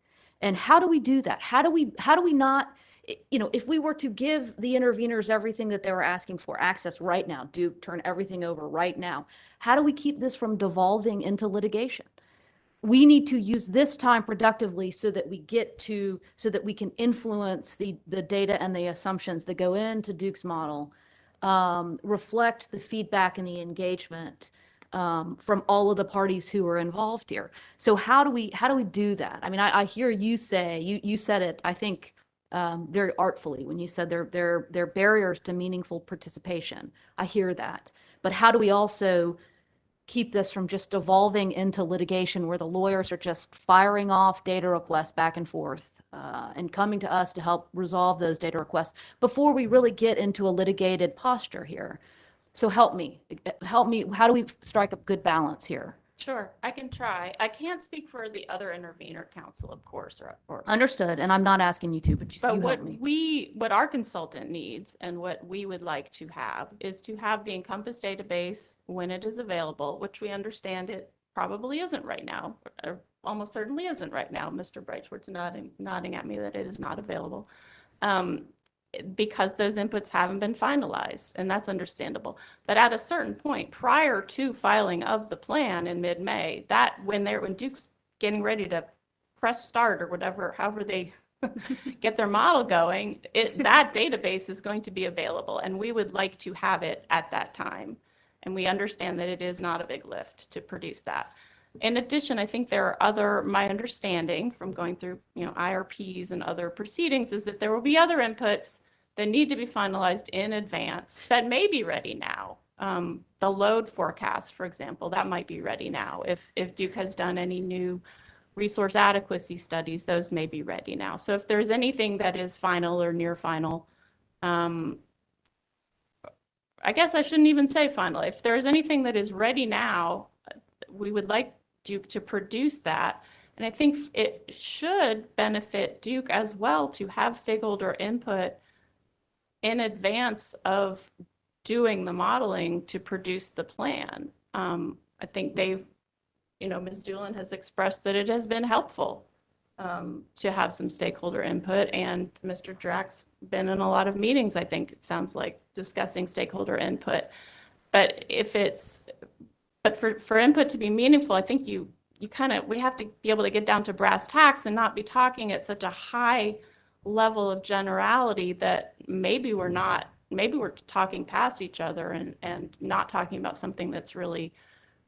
And how do we do that? How do we not, if we were to give the interveners everything that they were asking for, access right now, Duke, turn everything over right now, how do we keep this from devolving into litigation? We need to use this time productively so that we can influence the data and the assumptions that go into Duke's model, reflect the feedback and the engagement from all of the parties who are involved here. So how do we do that? I mean, I hear you say, you said it, I think, very artfully when you said there are barriers to meaningful participation. I hear that. But how do we also keep this from just devolving into litigation where the lawyers are just firing off data requests back and forth and coming to us to help resolve those data requests before we really get into a litigated posture here? So help me. How do we strike a good balance here?
Sure, I can try. I can't speak for the other intervener council, of course, or
Understood, and I'm not asking you to, but you help me.
What our consultant needs and what we would like to have is to have the Encompass database when it is available, which we understand it probably isn't right now, or almost certainly isn't right now. Mr. Breitschwartz nodding at me that it is not available. Because those inputs haven't been finalized, and that's understandable. But at a certain point, prior to filing of the plan in mid-May, when Duke's getting ready to press start or whatever, however they get their model going, that database is going to be available, and we would like to have it at that time. And we understand that it is not a big lift to produce that. In addition, I think my understanding from going through, IRPs and other proceedings is that there will be other inputs that need to be finalized in advance that may be ready now. The load forecast, for example, that might be ready now. If Duke has done any new resource adequacy studies, those may be ready now. So if there's anything that is final or near final, I guess I shouldn't even say final. If there's anything that is ready now, we would like Duke to produce that. And I think it should benefit Duke as well to have stakeholder input in advance of doing the modeling to produce the plan. I think Ms. Doolin has expressed that it has been helpful to have some stakeholder input. And Mr. Drack's been in a lot of meetings, I think it sounds like, discussing stakeholder input. But for input to be meaningful, I think we have to be able to get down to brass tacks and not be talking at such a high level of generality that maybe we're talking past each other and not talking about something that's really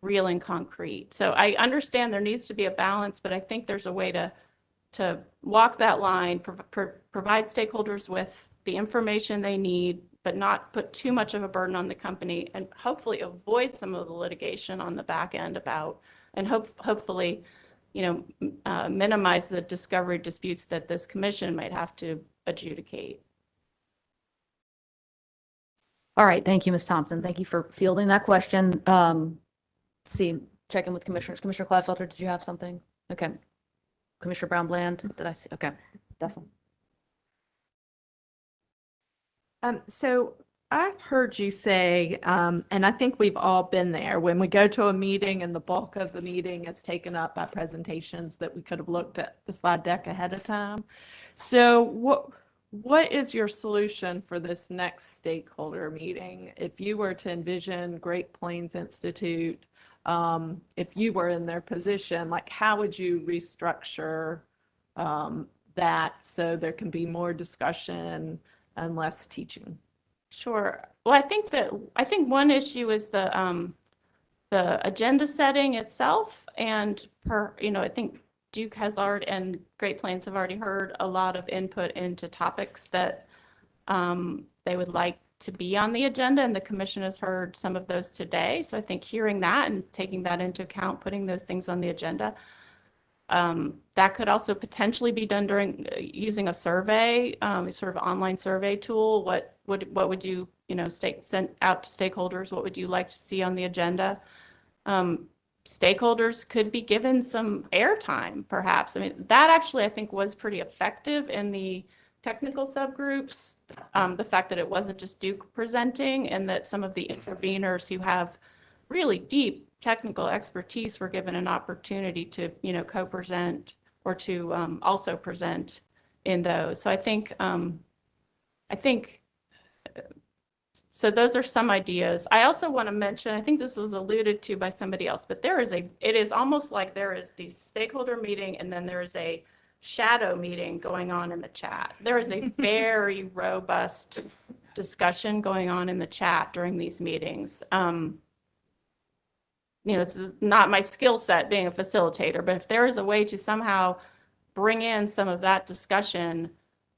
real and concrete. So I understand there needs to be a balance, but I think there's a way to walk that line, provide stakeholders with the information they need, but not put too much of a burden on the company, and hopefully avoid some of the litigation on the back end and hopefully, minimize the discovery disputes that this commission might have to adjudicate.
All right, thank you, Ms. Thompson. Thank you for fielding that question. Check in with commissioners. Commissioner Cladfelter, did you have something? Okay. Commissioner Brown Bland, did I see? Okay, definitely.
So I've heard you say, and I think we've all been there, when we go to a meeting and the bulk of the meeting is taken up by presentations that we could have looked at the slide deck ahead of time. So what is your solution for this next stakeholder meeting? If you were to envision Great Plains Institute, if you were in their position, like how would you restructure that so there can be more discussion and less teaching?
Sure. Well, I think one issue is the agenda setting itself, and I think Duke has already and Great Plains have already heard a lot of input into topics that they would like to be on the agenda, and the commission has heard some of those today. So I think hearing that and taking that into account, putting those things on the agenda, that could also potentially be done during using a survey, sort of online survey tool. What would you send out to stakeholders? What would you like to see on the agenda? Stakeholders could be given some airtime, perhaps. I mean, that actually I think was pretty effective in the technical subgroups. The fact that it wasn't just Duke presenting, and that some of the interveners who have really deep technical expertise were given an opportunity to, co-present or to also present in those. So I think so those are some ideas. I also want to mention, I think this was alluded to by somebody else, but it is almost like there is the stakeholder meeting and then there is a shadow meeting going on in the chat. There is a very robust discussion going on in the chat during these meetings. This is not my skill set being a facilitator, but if there is a way to somehow bring in some of that discussion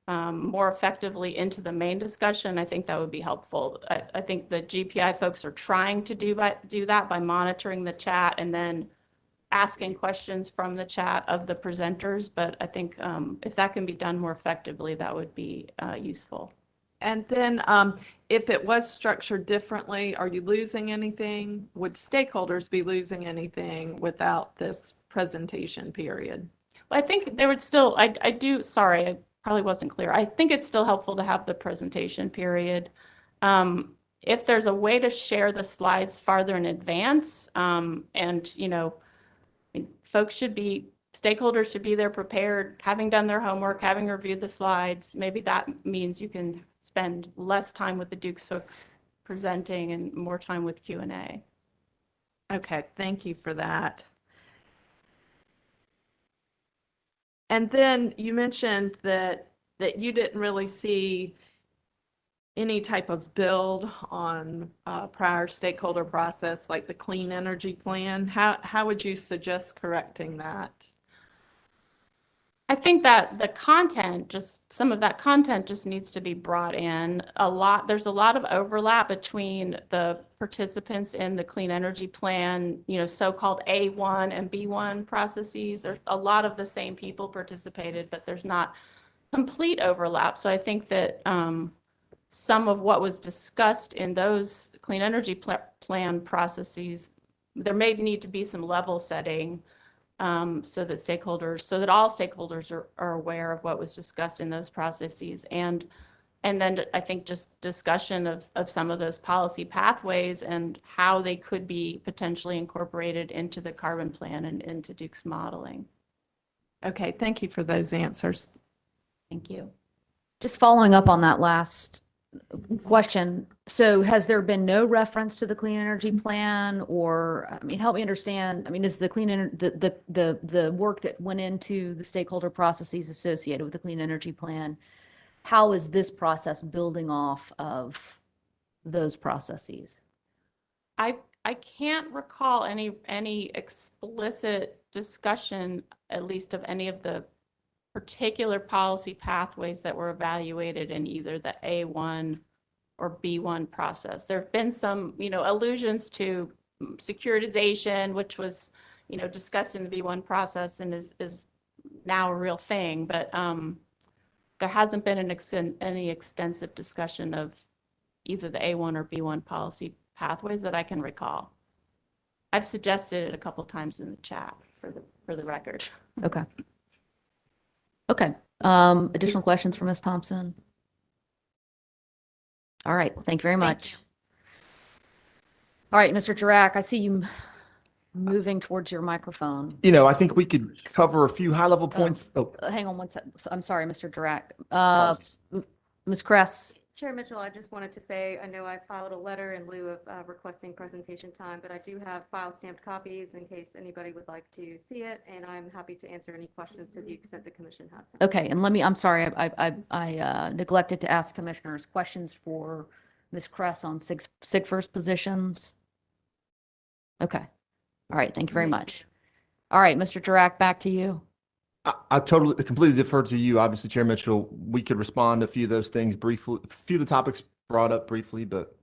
more effectively into the main discussion, I think that would be helpful. I think the GPI folks are trying to do that by monitoring the chat and then asking questions from the chat of the presenters. But I think if that can be done more effectively, that would be useful.
And then if it was structured differently, are you losing anything? Would stakeholders be losing anything without this presentation period?
Well, I think there would still, I probably wasn't clear. I think it's still helpful to have the presentation period. If there's a way to share the slides farther in advance, stakeholders should be there prepared, having done their homework, having reviewed the slides. Maybe that means you can spend less time with the Duke's folks presenting and more time with Q&A.
Okay, thank you for that. And then you mentioned that you didn't really see any type of build on prior stakeholder process like the clean energy plan. How would you suggest correcting that?
I think that some of that content just needs to be brought in a lot. There's a lot of overlap between the participants in the clean energy plan, so-called A1 and B1 processes. There's a lot of the same people participated, but there's not complete overlap. So I think that some of what was discussed in those clean energy plan processes, there may need to be some level setting so that all stakeholders are aware of what was discussed in those processes. And then I think just discussion of some of those policy pathways and how they could be potentially incorporated into the carbon plan and into Duke's modeling.
Okay, thank you for those answers.
Thank you. Just following up on that last question. So has there been no reference to the clean energy plan, or, I mean, help me understand, I mean, is the the work that went into the stakeholder processes associated with the clean energy plan, how is this process building off of those processes?
I can't recall any explicit discussion, at least of any of the particular policy pathways that were evaluated in either the A1 or B1 process. There have been some, allusions to securitization, which was, discussed in the B1 process and is now a real thing, but there hasn't been any extensive discussion of either the A1 or B1 policy pathways that I can recall. I've suggested it a couple times in the chat for the record.
Okay. Okay. Additional questions for Ms. Thompson? All right. Thank you very much. All right, Mr. Girak, I see you moving towards your microphone.
I think we could cover a few high-level points.
Hang on one second. I'm sorry, Mr. Girak.
Apologies.
Ms. Kress.
Chair Mitchell, I just wanted to say, I know I filed a letter in lieu of requesting presentation time, but I do have file stamped copies in case anybody would like to see it, and I'm happy to answer any questions to the extent the commission has them.
Okay, and I'm sorry, I neglected to ask commissioners questions for Ms. Kress on SIGFIR's positions. Okay. All right, thank you very much. All right, Mr. Girak, back to you.
I completely defer to you. Obviously, Chair Mitchell, we could respond to a few of those things briefly, a few of the topics brought up briefly, but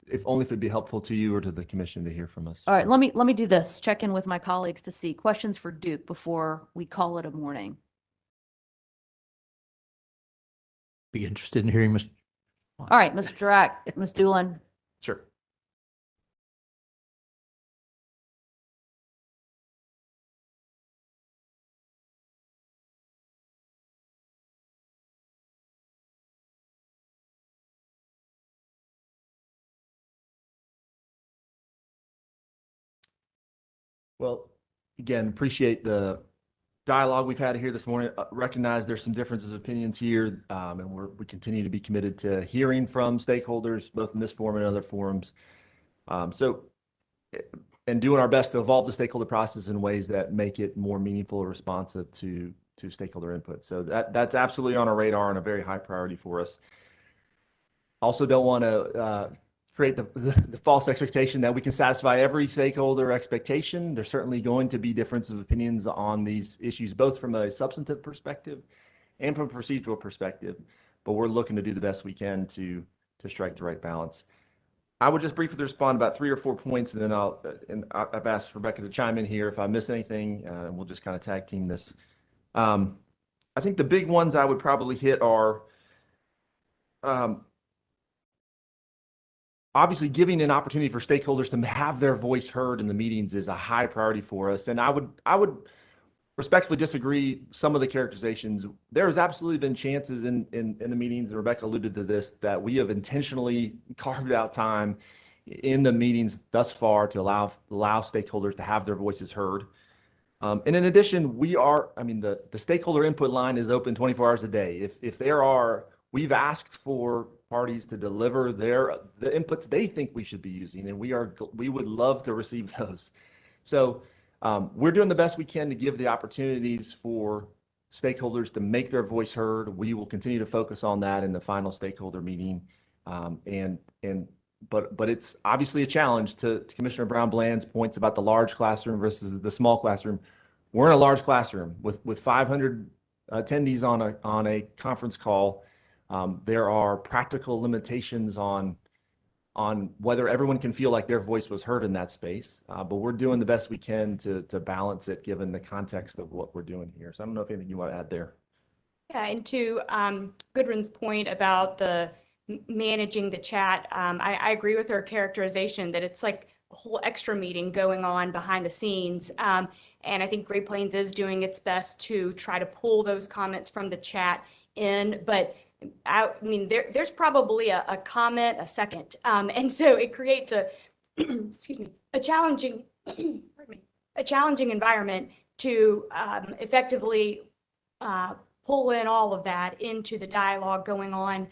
if only if it'd be helpful to you or to the commission to hear from us.
All right, let me do this. Check in with my colleagues to see questions for Duke before we call it a morning.
Be interested in hearing Mr.
All right, Mr. Girak, Ms. Doolin.
Sure. Well, again, appreciate the dialogue we've had here this morning. Recognize there's some differences of opinions here, and we continue to be committed to hearing from stakeholders, both in this forum and other forums. And doing our best to evolve the stakeholder process in ways that make it more meaningful or responsive to stakeholder input. So that's absolutely on our radar and a very high priority for us. Also don't want to create the false expectation that we can satisfy every stakeholder expectation. There's certainly going to be differences of opinions on these issues, both from a substantive perspective and from a procedural perspective, but we're looking to do the best we can to strike the right balance. I would just briefly respond about 3 or 4 points, and then I've asked Rebecca to chime in here if I miss anything, and we'll just kind of tag team this. I think the big ones I would probably hit are obviously giving an opportunity for stakeholders to have their voice heard in the meetings is a high priority for us. And I would respectfully disagree some of the characterizations. There has absolutely been chances in the meetings, and Rebecca alluded to this, that we have intentionally carved out time in the meetings thus far to allow stakeholders to have their voices heard. And in addition, the stakeholder input line is open 24 hours a day. We've asked for parties to deliver the inputs they think we should be using, and we would love to receive those. So we're doing the best we can to give the opportunities for stakeholders to make their voice heard. We will continue to focus on that in the final stakeholder meeting. But it's obviously a challenge to Commissioner Brown-Bland's points about the large classroom versus the small classroom. We're in a large classroom with 500 attendees on a conference call. There are practical limitations on whether everyone can feel like their voice was heard in that space, but we're doing the best we can to balance it given the context of what we're doing here. So I don't know if anything you want to add there.
Yeah, and to Gudrun's point about the managing the chat, I agree with her characterization that it's like a whole extra meeting going on behind the scenes. And I think Great Plains is doing its best to try to pull those comments from the chat in, but there's probably a comment a second. And so it creates a challenging, a challenging environment to effectively pull in all of that into the dialogue going on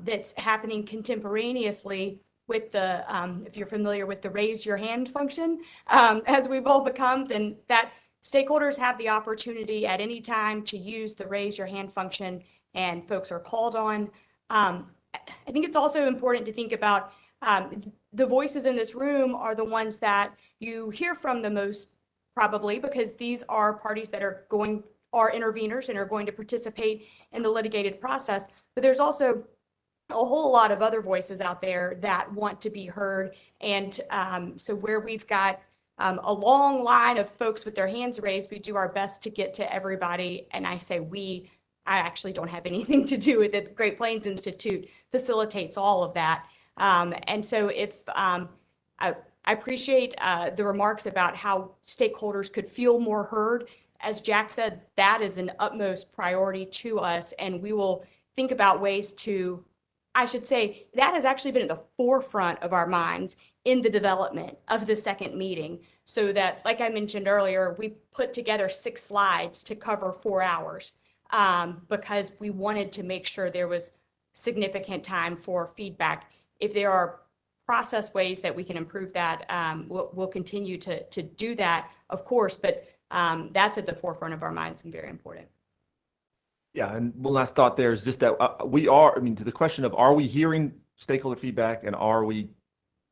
that's happening contemporaneously with the, if you're familiar with the raise your hand function, as we've all become, then that stakeholders have the opportunity at any time to use the raise your hand function, and folks are called on. I think it's also important to think about the voices in this room are the ones that you hear from the most, probably because these are parties that are interveners and are going to participate in the litigated process. But there's also a whole lot of other voices out there that want to be heard. And so where we've got a long line of folks with their hands raised, we do our best to get to everybody. And I say we, I actually don't have anything to do with it. The Great Plains Institute facilitates all of that. And so if I appreciate the remarks about how stakeholders could feel more heard. As Jack said, that is an utmost priority to us, and we will think about ways to, I should say, that has actually been at the forefront of our minds in the development of the second meeting, so that, like I mentioned earlier, we put together 6 slides to cover 4 hours because we wanted to make sure there was significant time for feedback. If there are process ways that we can improve that, we'll continue to do that, of course, but that's at the forefront of our minds and very important.
Yeah, and one last thought there is just that we are, I mean, to the question of are we hearing stakeholder feedback and are we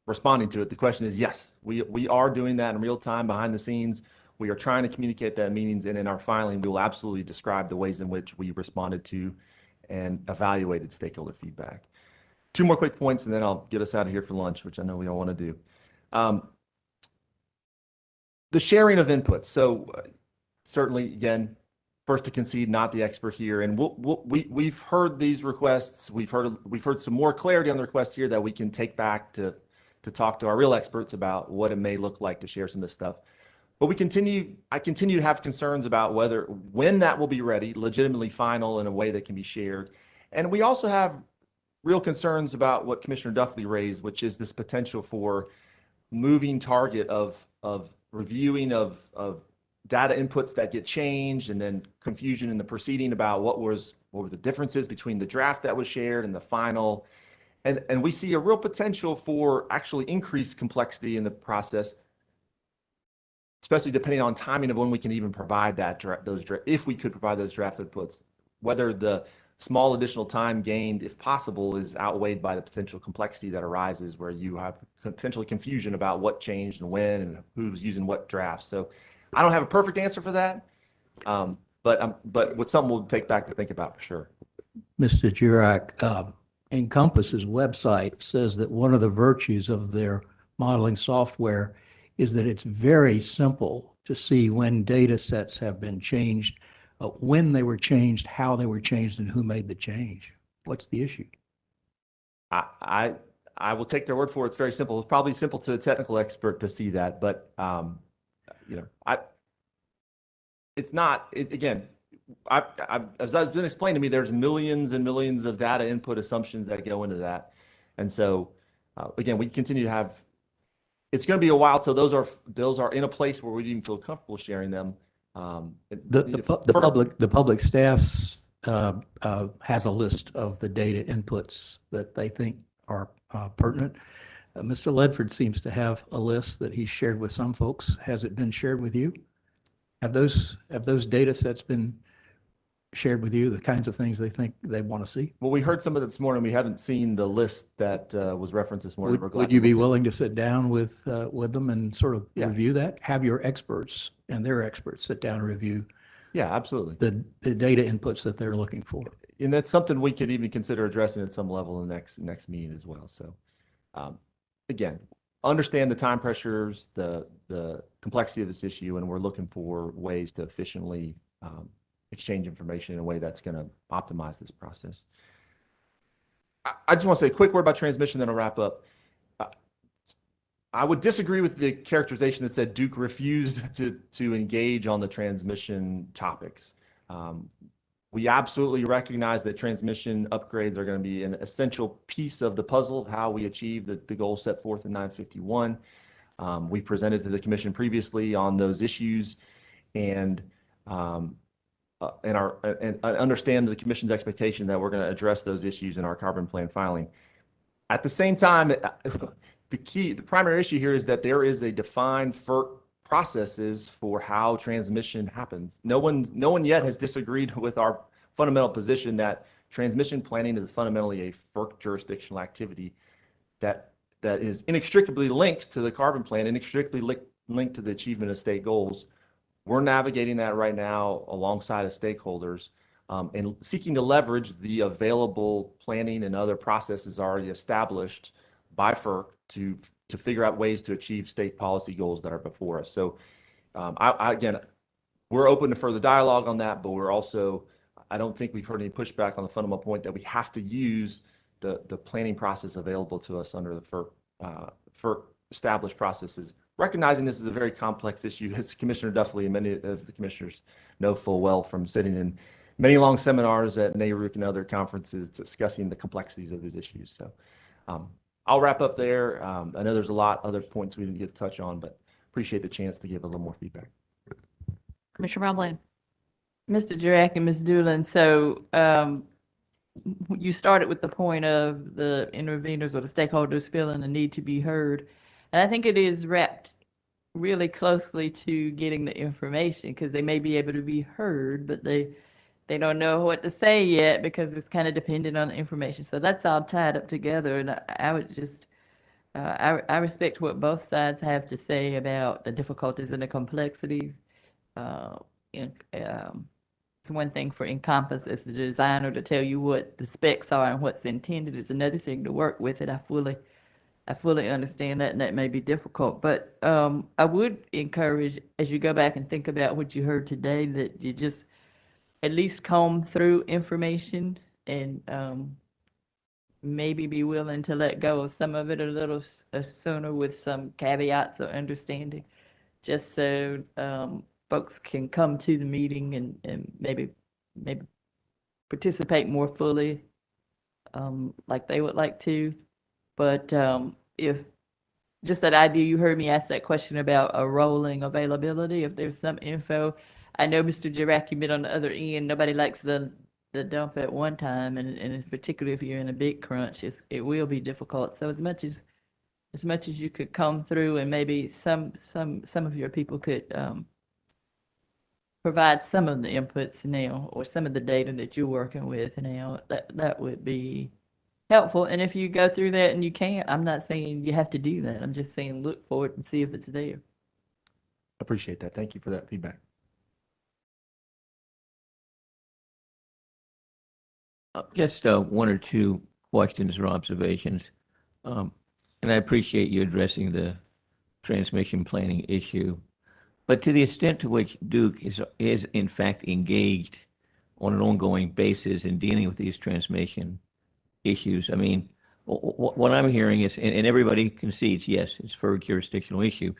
responding to it? The question is yes, we are doing that in real time behind the scenes. We are trying to communicate that in meetings, and in our filing, we will absolutely describe the ways in which we responded to and evaluated stakeholder feedback. 2 more quick points, and then I'll get us out of here for lunch, which I know we all want to do. The sharing of inputs. So certainly, again, first to concede, not the expert here. And we've heard these requests. We've heard some more clarity on the request here that we can take back to talk to our real experts about what it may look like to share some of this stuff. But I continue to have concerns about when that will be ready, legitimately final in a way that can be shared. And we also have real concerns about what Commissioner Duffley raised, which is this potential for moving target of reviewing of data inputs that get changed, and then confusion in the proceeding about what were the differences between the draft that was shared and the final. And we see a real potential for actually increased complexity in the process, especially depending on timing of when we can even provide if we could provide those draft inputs, whether the small additional time gained, if possible, is outweighed by the potential complexity that arises where you have potentially confusion about what changed and when and who's using what draft. So I don't have a perfect answer for that, but what's something we'll take back to think about for sure.
Mr. Jurak, Encompass's website says that one of the virtues of their modeling software is that it's very simple to see when data sets have been changed, when they were changed, how they were changed, and who made the change. What's the issue?
I will take their word for it. It's very simple. It's probably simple to a technical expert to see that, but it's not. Again, as I've been explained to me, there's millions and millions of data input assumptions that go into that, and so again, we continue to have. It's going to be a while till those are in a place where we even feel comfortable sharing them.
The public staffs has a list of the data inputs that they think are pertinent. Mr. Ledford seems to have a list that he's shared with some folks. Has it been shared with you? Have those data sets been shared with you, the kinds of things they think they want to see?
Well, we heard some of it this morning. We haven't seen the list that was referenced this morning.
Would you be willing to sit down with them and sort of review that? Have your experts and their experts sit down and review.
Yeah, absolutely.
The data inputs that they're looking for.
And that's something we could even consider addressing at some level in the next meeting as well. So again, understand the time pressures, the complexity of this issue, and we're looking for ways to efficiently exchange information in a way that's going to optimize this process. I just want to say a quick word about transmission, then I'll wrap up. I would disagree with the characterization that said Duke refused to engage on the transmission topics. We absolutely recognize that transmission upgrades are going to be an essential piece of the puzzle of how we achieve the goals set forth in 951. We presented to the commission previously on those issues. and understand the commission's expectation that we're going to address those issues in our carbon plan filing. At the same time, the primary issue here is that there is a defined FERC processes for how transmission happens. No one yet has disagreed with our fundamental position that transmission planning is fundamentally a FERC jurisdictional activity that is inextricably linked to the carbon plan, inextricably linked to the achievement of state goals. We're navigating that right now alongside of stakeholders and seeking to leverage the available planning and other processes already established by FERC to figure out ways to achieve state policy goals that are before us. So again, we're open to further dialogue on that, but we're also, I don't think we've heard any pushback on the fundamental point that we have to use the planning process available to us under the FERC established processes. Recognizing this is a very complex issue, as Commissioner Duffley and many of the commissioners know full well from sitting in many long seminars at NARUC and other conferences discussing the complexities of these issues. So I'll wrap up there. I know there's a lot other points we didn't get to touch on, but appreciate the chance to give a little more feedback.
Commissioner Brown-Bland.
Mr. Jurek and Ms. Doolin, so you started with the point of the interveners or the stakeholders feeling the need to be heard. And I think it is wrapped really closely to getting the information, because they may be able to be heard, but they don't know what to say yet because it's kind of dependent on the information. So that's all tied up together. And I would just, I respect what both sides have to say about the difficulties and the complexities. It's one thing for Encompass as the designer to tell you what the specs are and what's intended. It's another thing to work with it. I fully understand that, and that may be difficult. But I would encourage, as you go back and think about what you heard today, that you just at least comb through information and maybe be willing to let go of some of it a little sooner with some caveats or understanding, just so folks can come to the meeting and maybe participate more fully like they would like to. But if just that idea, you heard me ask that question about a rolling availability, if there's some info. I know, Mr. Jurek, you've been on the other end. Nobody likes the dump at one time, and particularly if you're in a big crunch, it will be difficult. So as much as you could come through, and maybe some of your people could provide some of the inputs now, or some of the data that you're working with now, that would be helpful. And if you go through that and you can't, I'm not saying you have to do that. I'm just saying look for it and see if it's there.
Appreciate that. Thank you for that feedback.
Just one or two questions or observations. And I appreciate you addressing the transmission planning issue. But to the extent to which Duke is in fact engaged on an ongoing basis in dealing with these transmission issues, I mean, what I'm hearing is, and everybody concedes, yes, it's for a jurisdictional issue,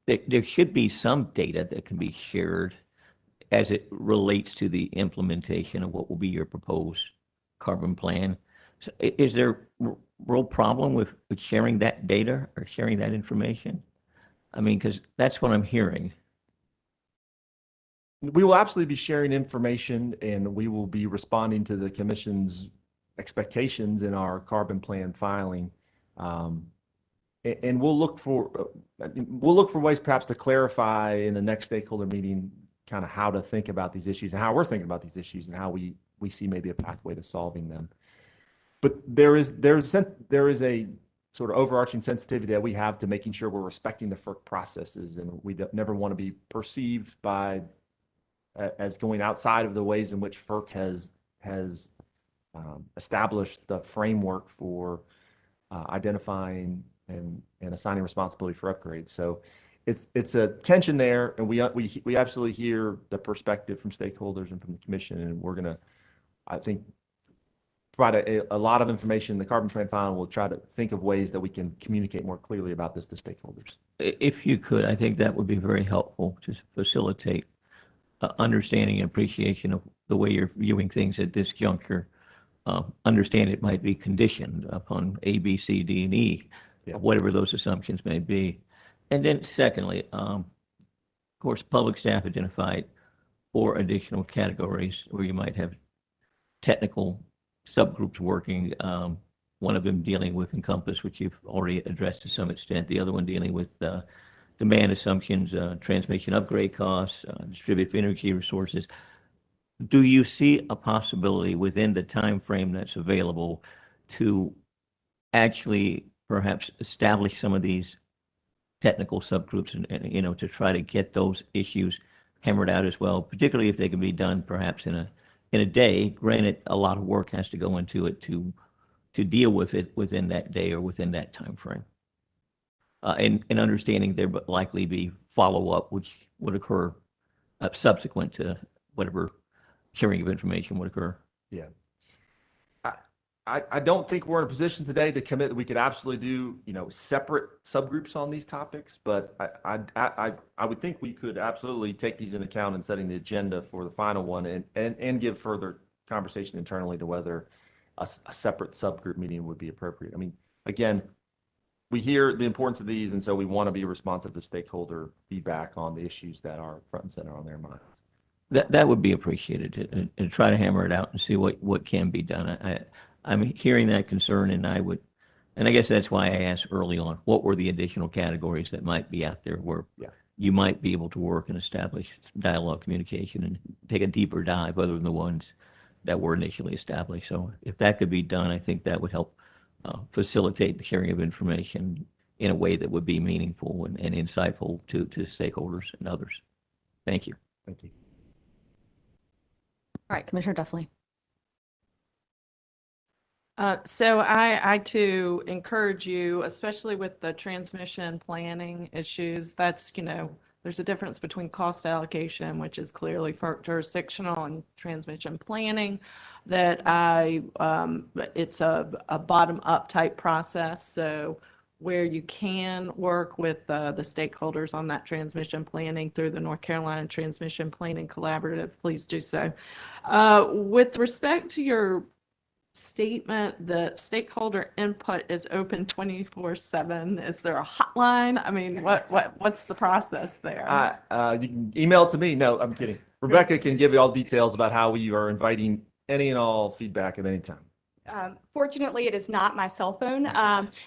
there should be some data that can be shared as it relates to the implementation of what will be your proposed carbon plan. So is there a real problem with sharing that data or sharing that information? I mean, because that's what I'm hearing.
We will absolutely be sharing information, and we will be responding to the commission's expectations in our carbon plan filing. And we'll look for ways perhaps to clarify in the next stakeholder meeting kind of how to think about these issues and how we're thinking about these issues and how we see maybe a pathway to solving them. But there is a sort of overarching sensitivity that we have to making sure we're respecting the FERC processes, and we never want to be perceived as going outside of the ways in which FERC has established the framework for identifying and assigning responsibility for upgrades. So it's a tension there, and we absolutely hear the perspective from stakeholders and from the commission, and we're gonna, I think, provide a lot of information. The carbon plan file will try to think of ways that we can communicate more clearly about this to stakeholders.
If you could, I think that would be very helpful to facilitate understanding and appreciation of the way you're viewing things at this juncture. Understand it might be conditioned upon A, B, C, D, and E, whatever those assumptions may be. And then secondly, of course, public staff identified 4 additional categories where you might have technical subgroups working. One of them dealing with Encompass, which you've already addressed to some extent. The other one dealing with demand assumptions, transmission upgrade costs, distributed energy resources. Do you see a possibility within the time frame that's available to actually perhaps establish some of these technical subgroups and you know, to try to get those issues hammered out as well, particularly if they can be done perhaps in a day? Granted, a lot of work has to go into it to deal with it within that day or within that time frame. And understanding there would likely be follow-up, which would occur subsequent to whatever sharing of information would occur.
Yeah. I don't think we're in a position today to commit that we could absolutely do, you know, separate subgroups on these topics, but I would think we could absolutely take these into account in setting the agenda for the final one and give further conversation internally to whether a separate subgroup meeting would be appropriate. I mean, again, we hear the importance of these, and so we want to be responsive to stakeholder feedback on the issues that are front and center on their minds.
That would be appreciated to try to hammer it out and see what can be done. I'm hearing that concern, and I guess that's why I asked early on, what were the additional categories that might be out there where you might be able to work and establish dialogue communication and take a deeper dive other than the ones that were initially established. So if that could be done, I think that would help facilitate the sharing of information in a way that would be meaningful and insightful to stakeholders and others. Thank you.
Thank you.
All right, Commissioner Duffley.
So I too encourage you, especially with the transmission planning issues, that's, you know, there's a difference between cost allocation, which is clearly for jurisdictional, and transmission planning, that it's a bottom-up type process. So where you can work with the stakeholders on that transmission planning through the North Carolina Transmission Planning Collaborative, please do so. With respect to your statement that stakeholder input is open 24/7, is there a hotline? I mean, what's the process there?
You can email it to me. No, I'm kidding. Rebecca can give you all details about how we are inviting any and all feedback at any time.
Fortunately, it is not my cell phone,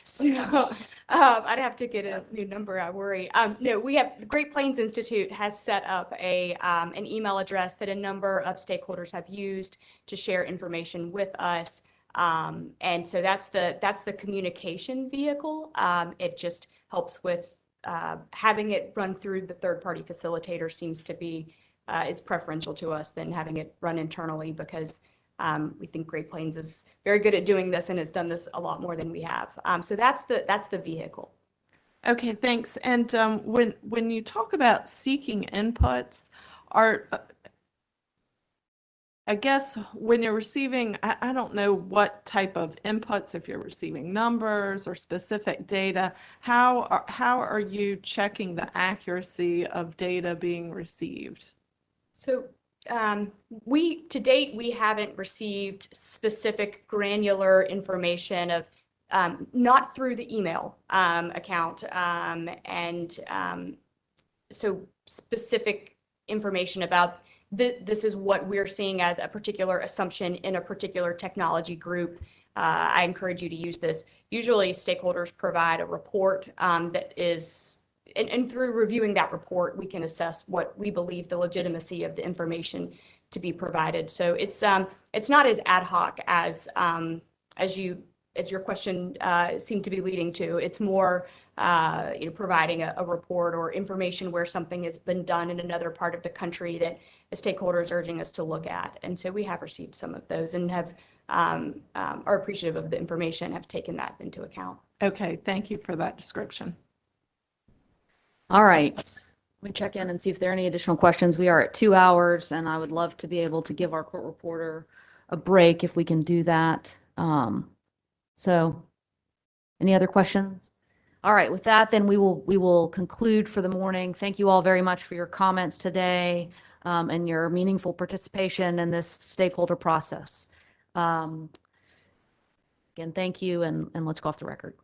so I'd have to get a new number. I worry. No, we have the Great Plains Institute has set up an email address that a number of stakeholders have used to share information with us, and so that's the communication vehicle. It just helps with having it run through the third-party facilitator seems to be is preferential to us than having it run internally, because we think Great Plains is very good at doing this and has done this a lot more than we have. So that's the vehicle.
Okay, thanks. And when you talk about seeking inputs, I guess when you're receiving, I don't know what type of inputs, if you're receiving numbers or specific data, how are you checking the accuracy of data being received?
So to date, we haven't received specific granular information of not through the email account, so specific information about this is what we're seeing as a particular assumption in a particular technology group. I encourage you to use this. Usually stakeholders provide a report that is, and through reviewing that report, we can assess what we believe the legitimacy of the information to be provided. So it's not as ad hoc as your question seemed to be leading to. It's more providing a report or information where something has been done in another part of the country that a stakeholder is urging us to look at. And so we have received some of those and have are appreciative of the information, have taken that into account.
Okay, thank you for that description.
All right. Let me check in and see if there are any additional questions. We are at 2 hours, and I would love to be able to give our court reporter a break if we can do that. So any other questions? All right, with that, then we will conclude for the morning. Thank you all very much for your comments today and your meaningful participation in this stakeholder process. Again, thank you, and let's go off the record.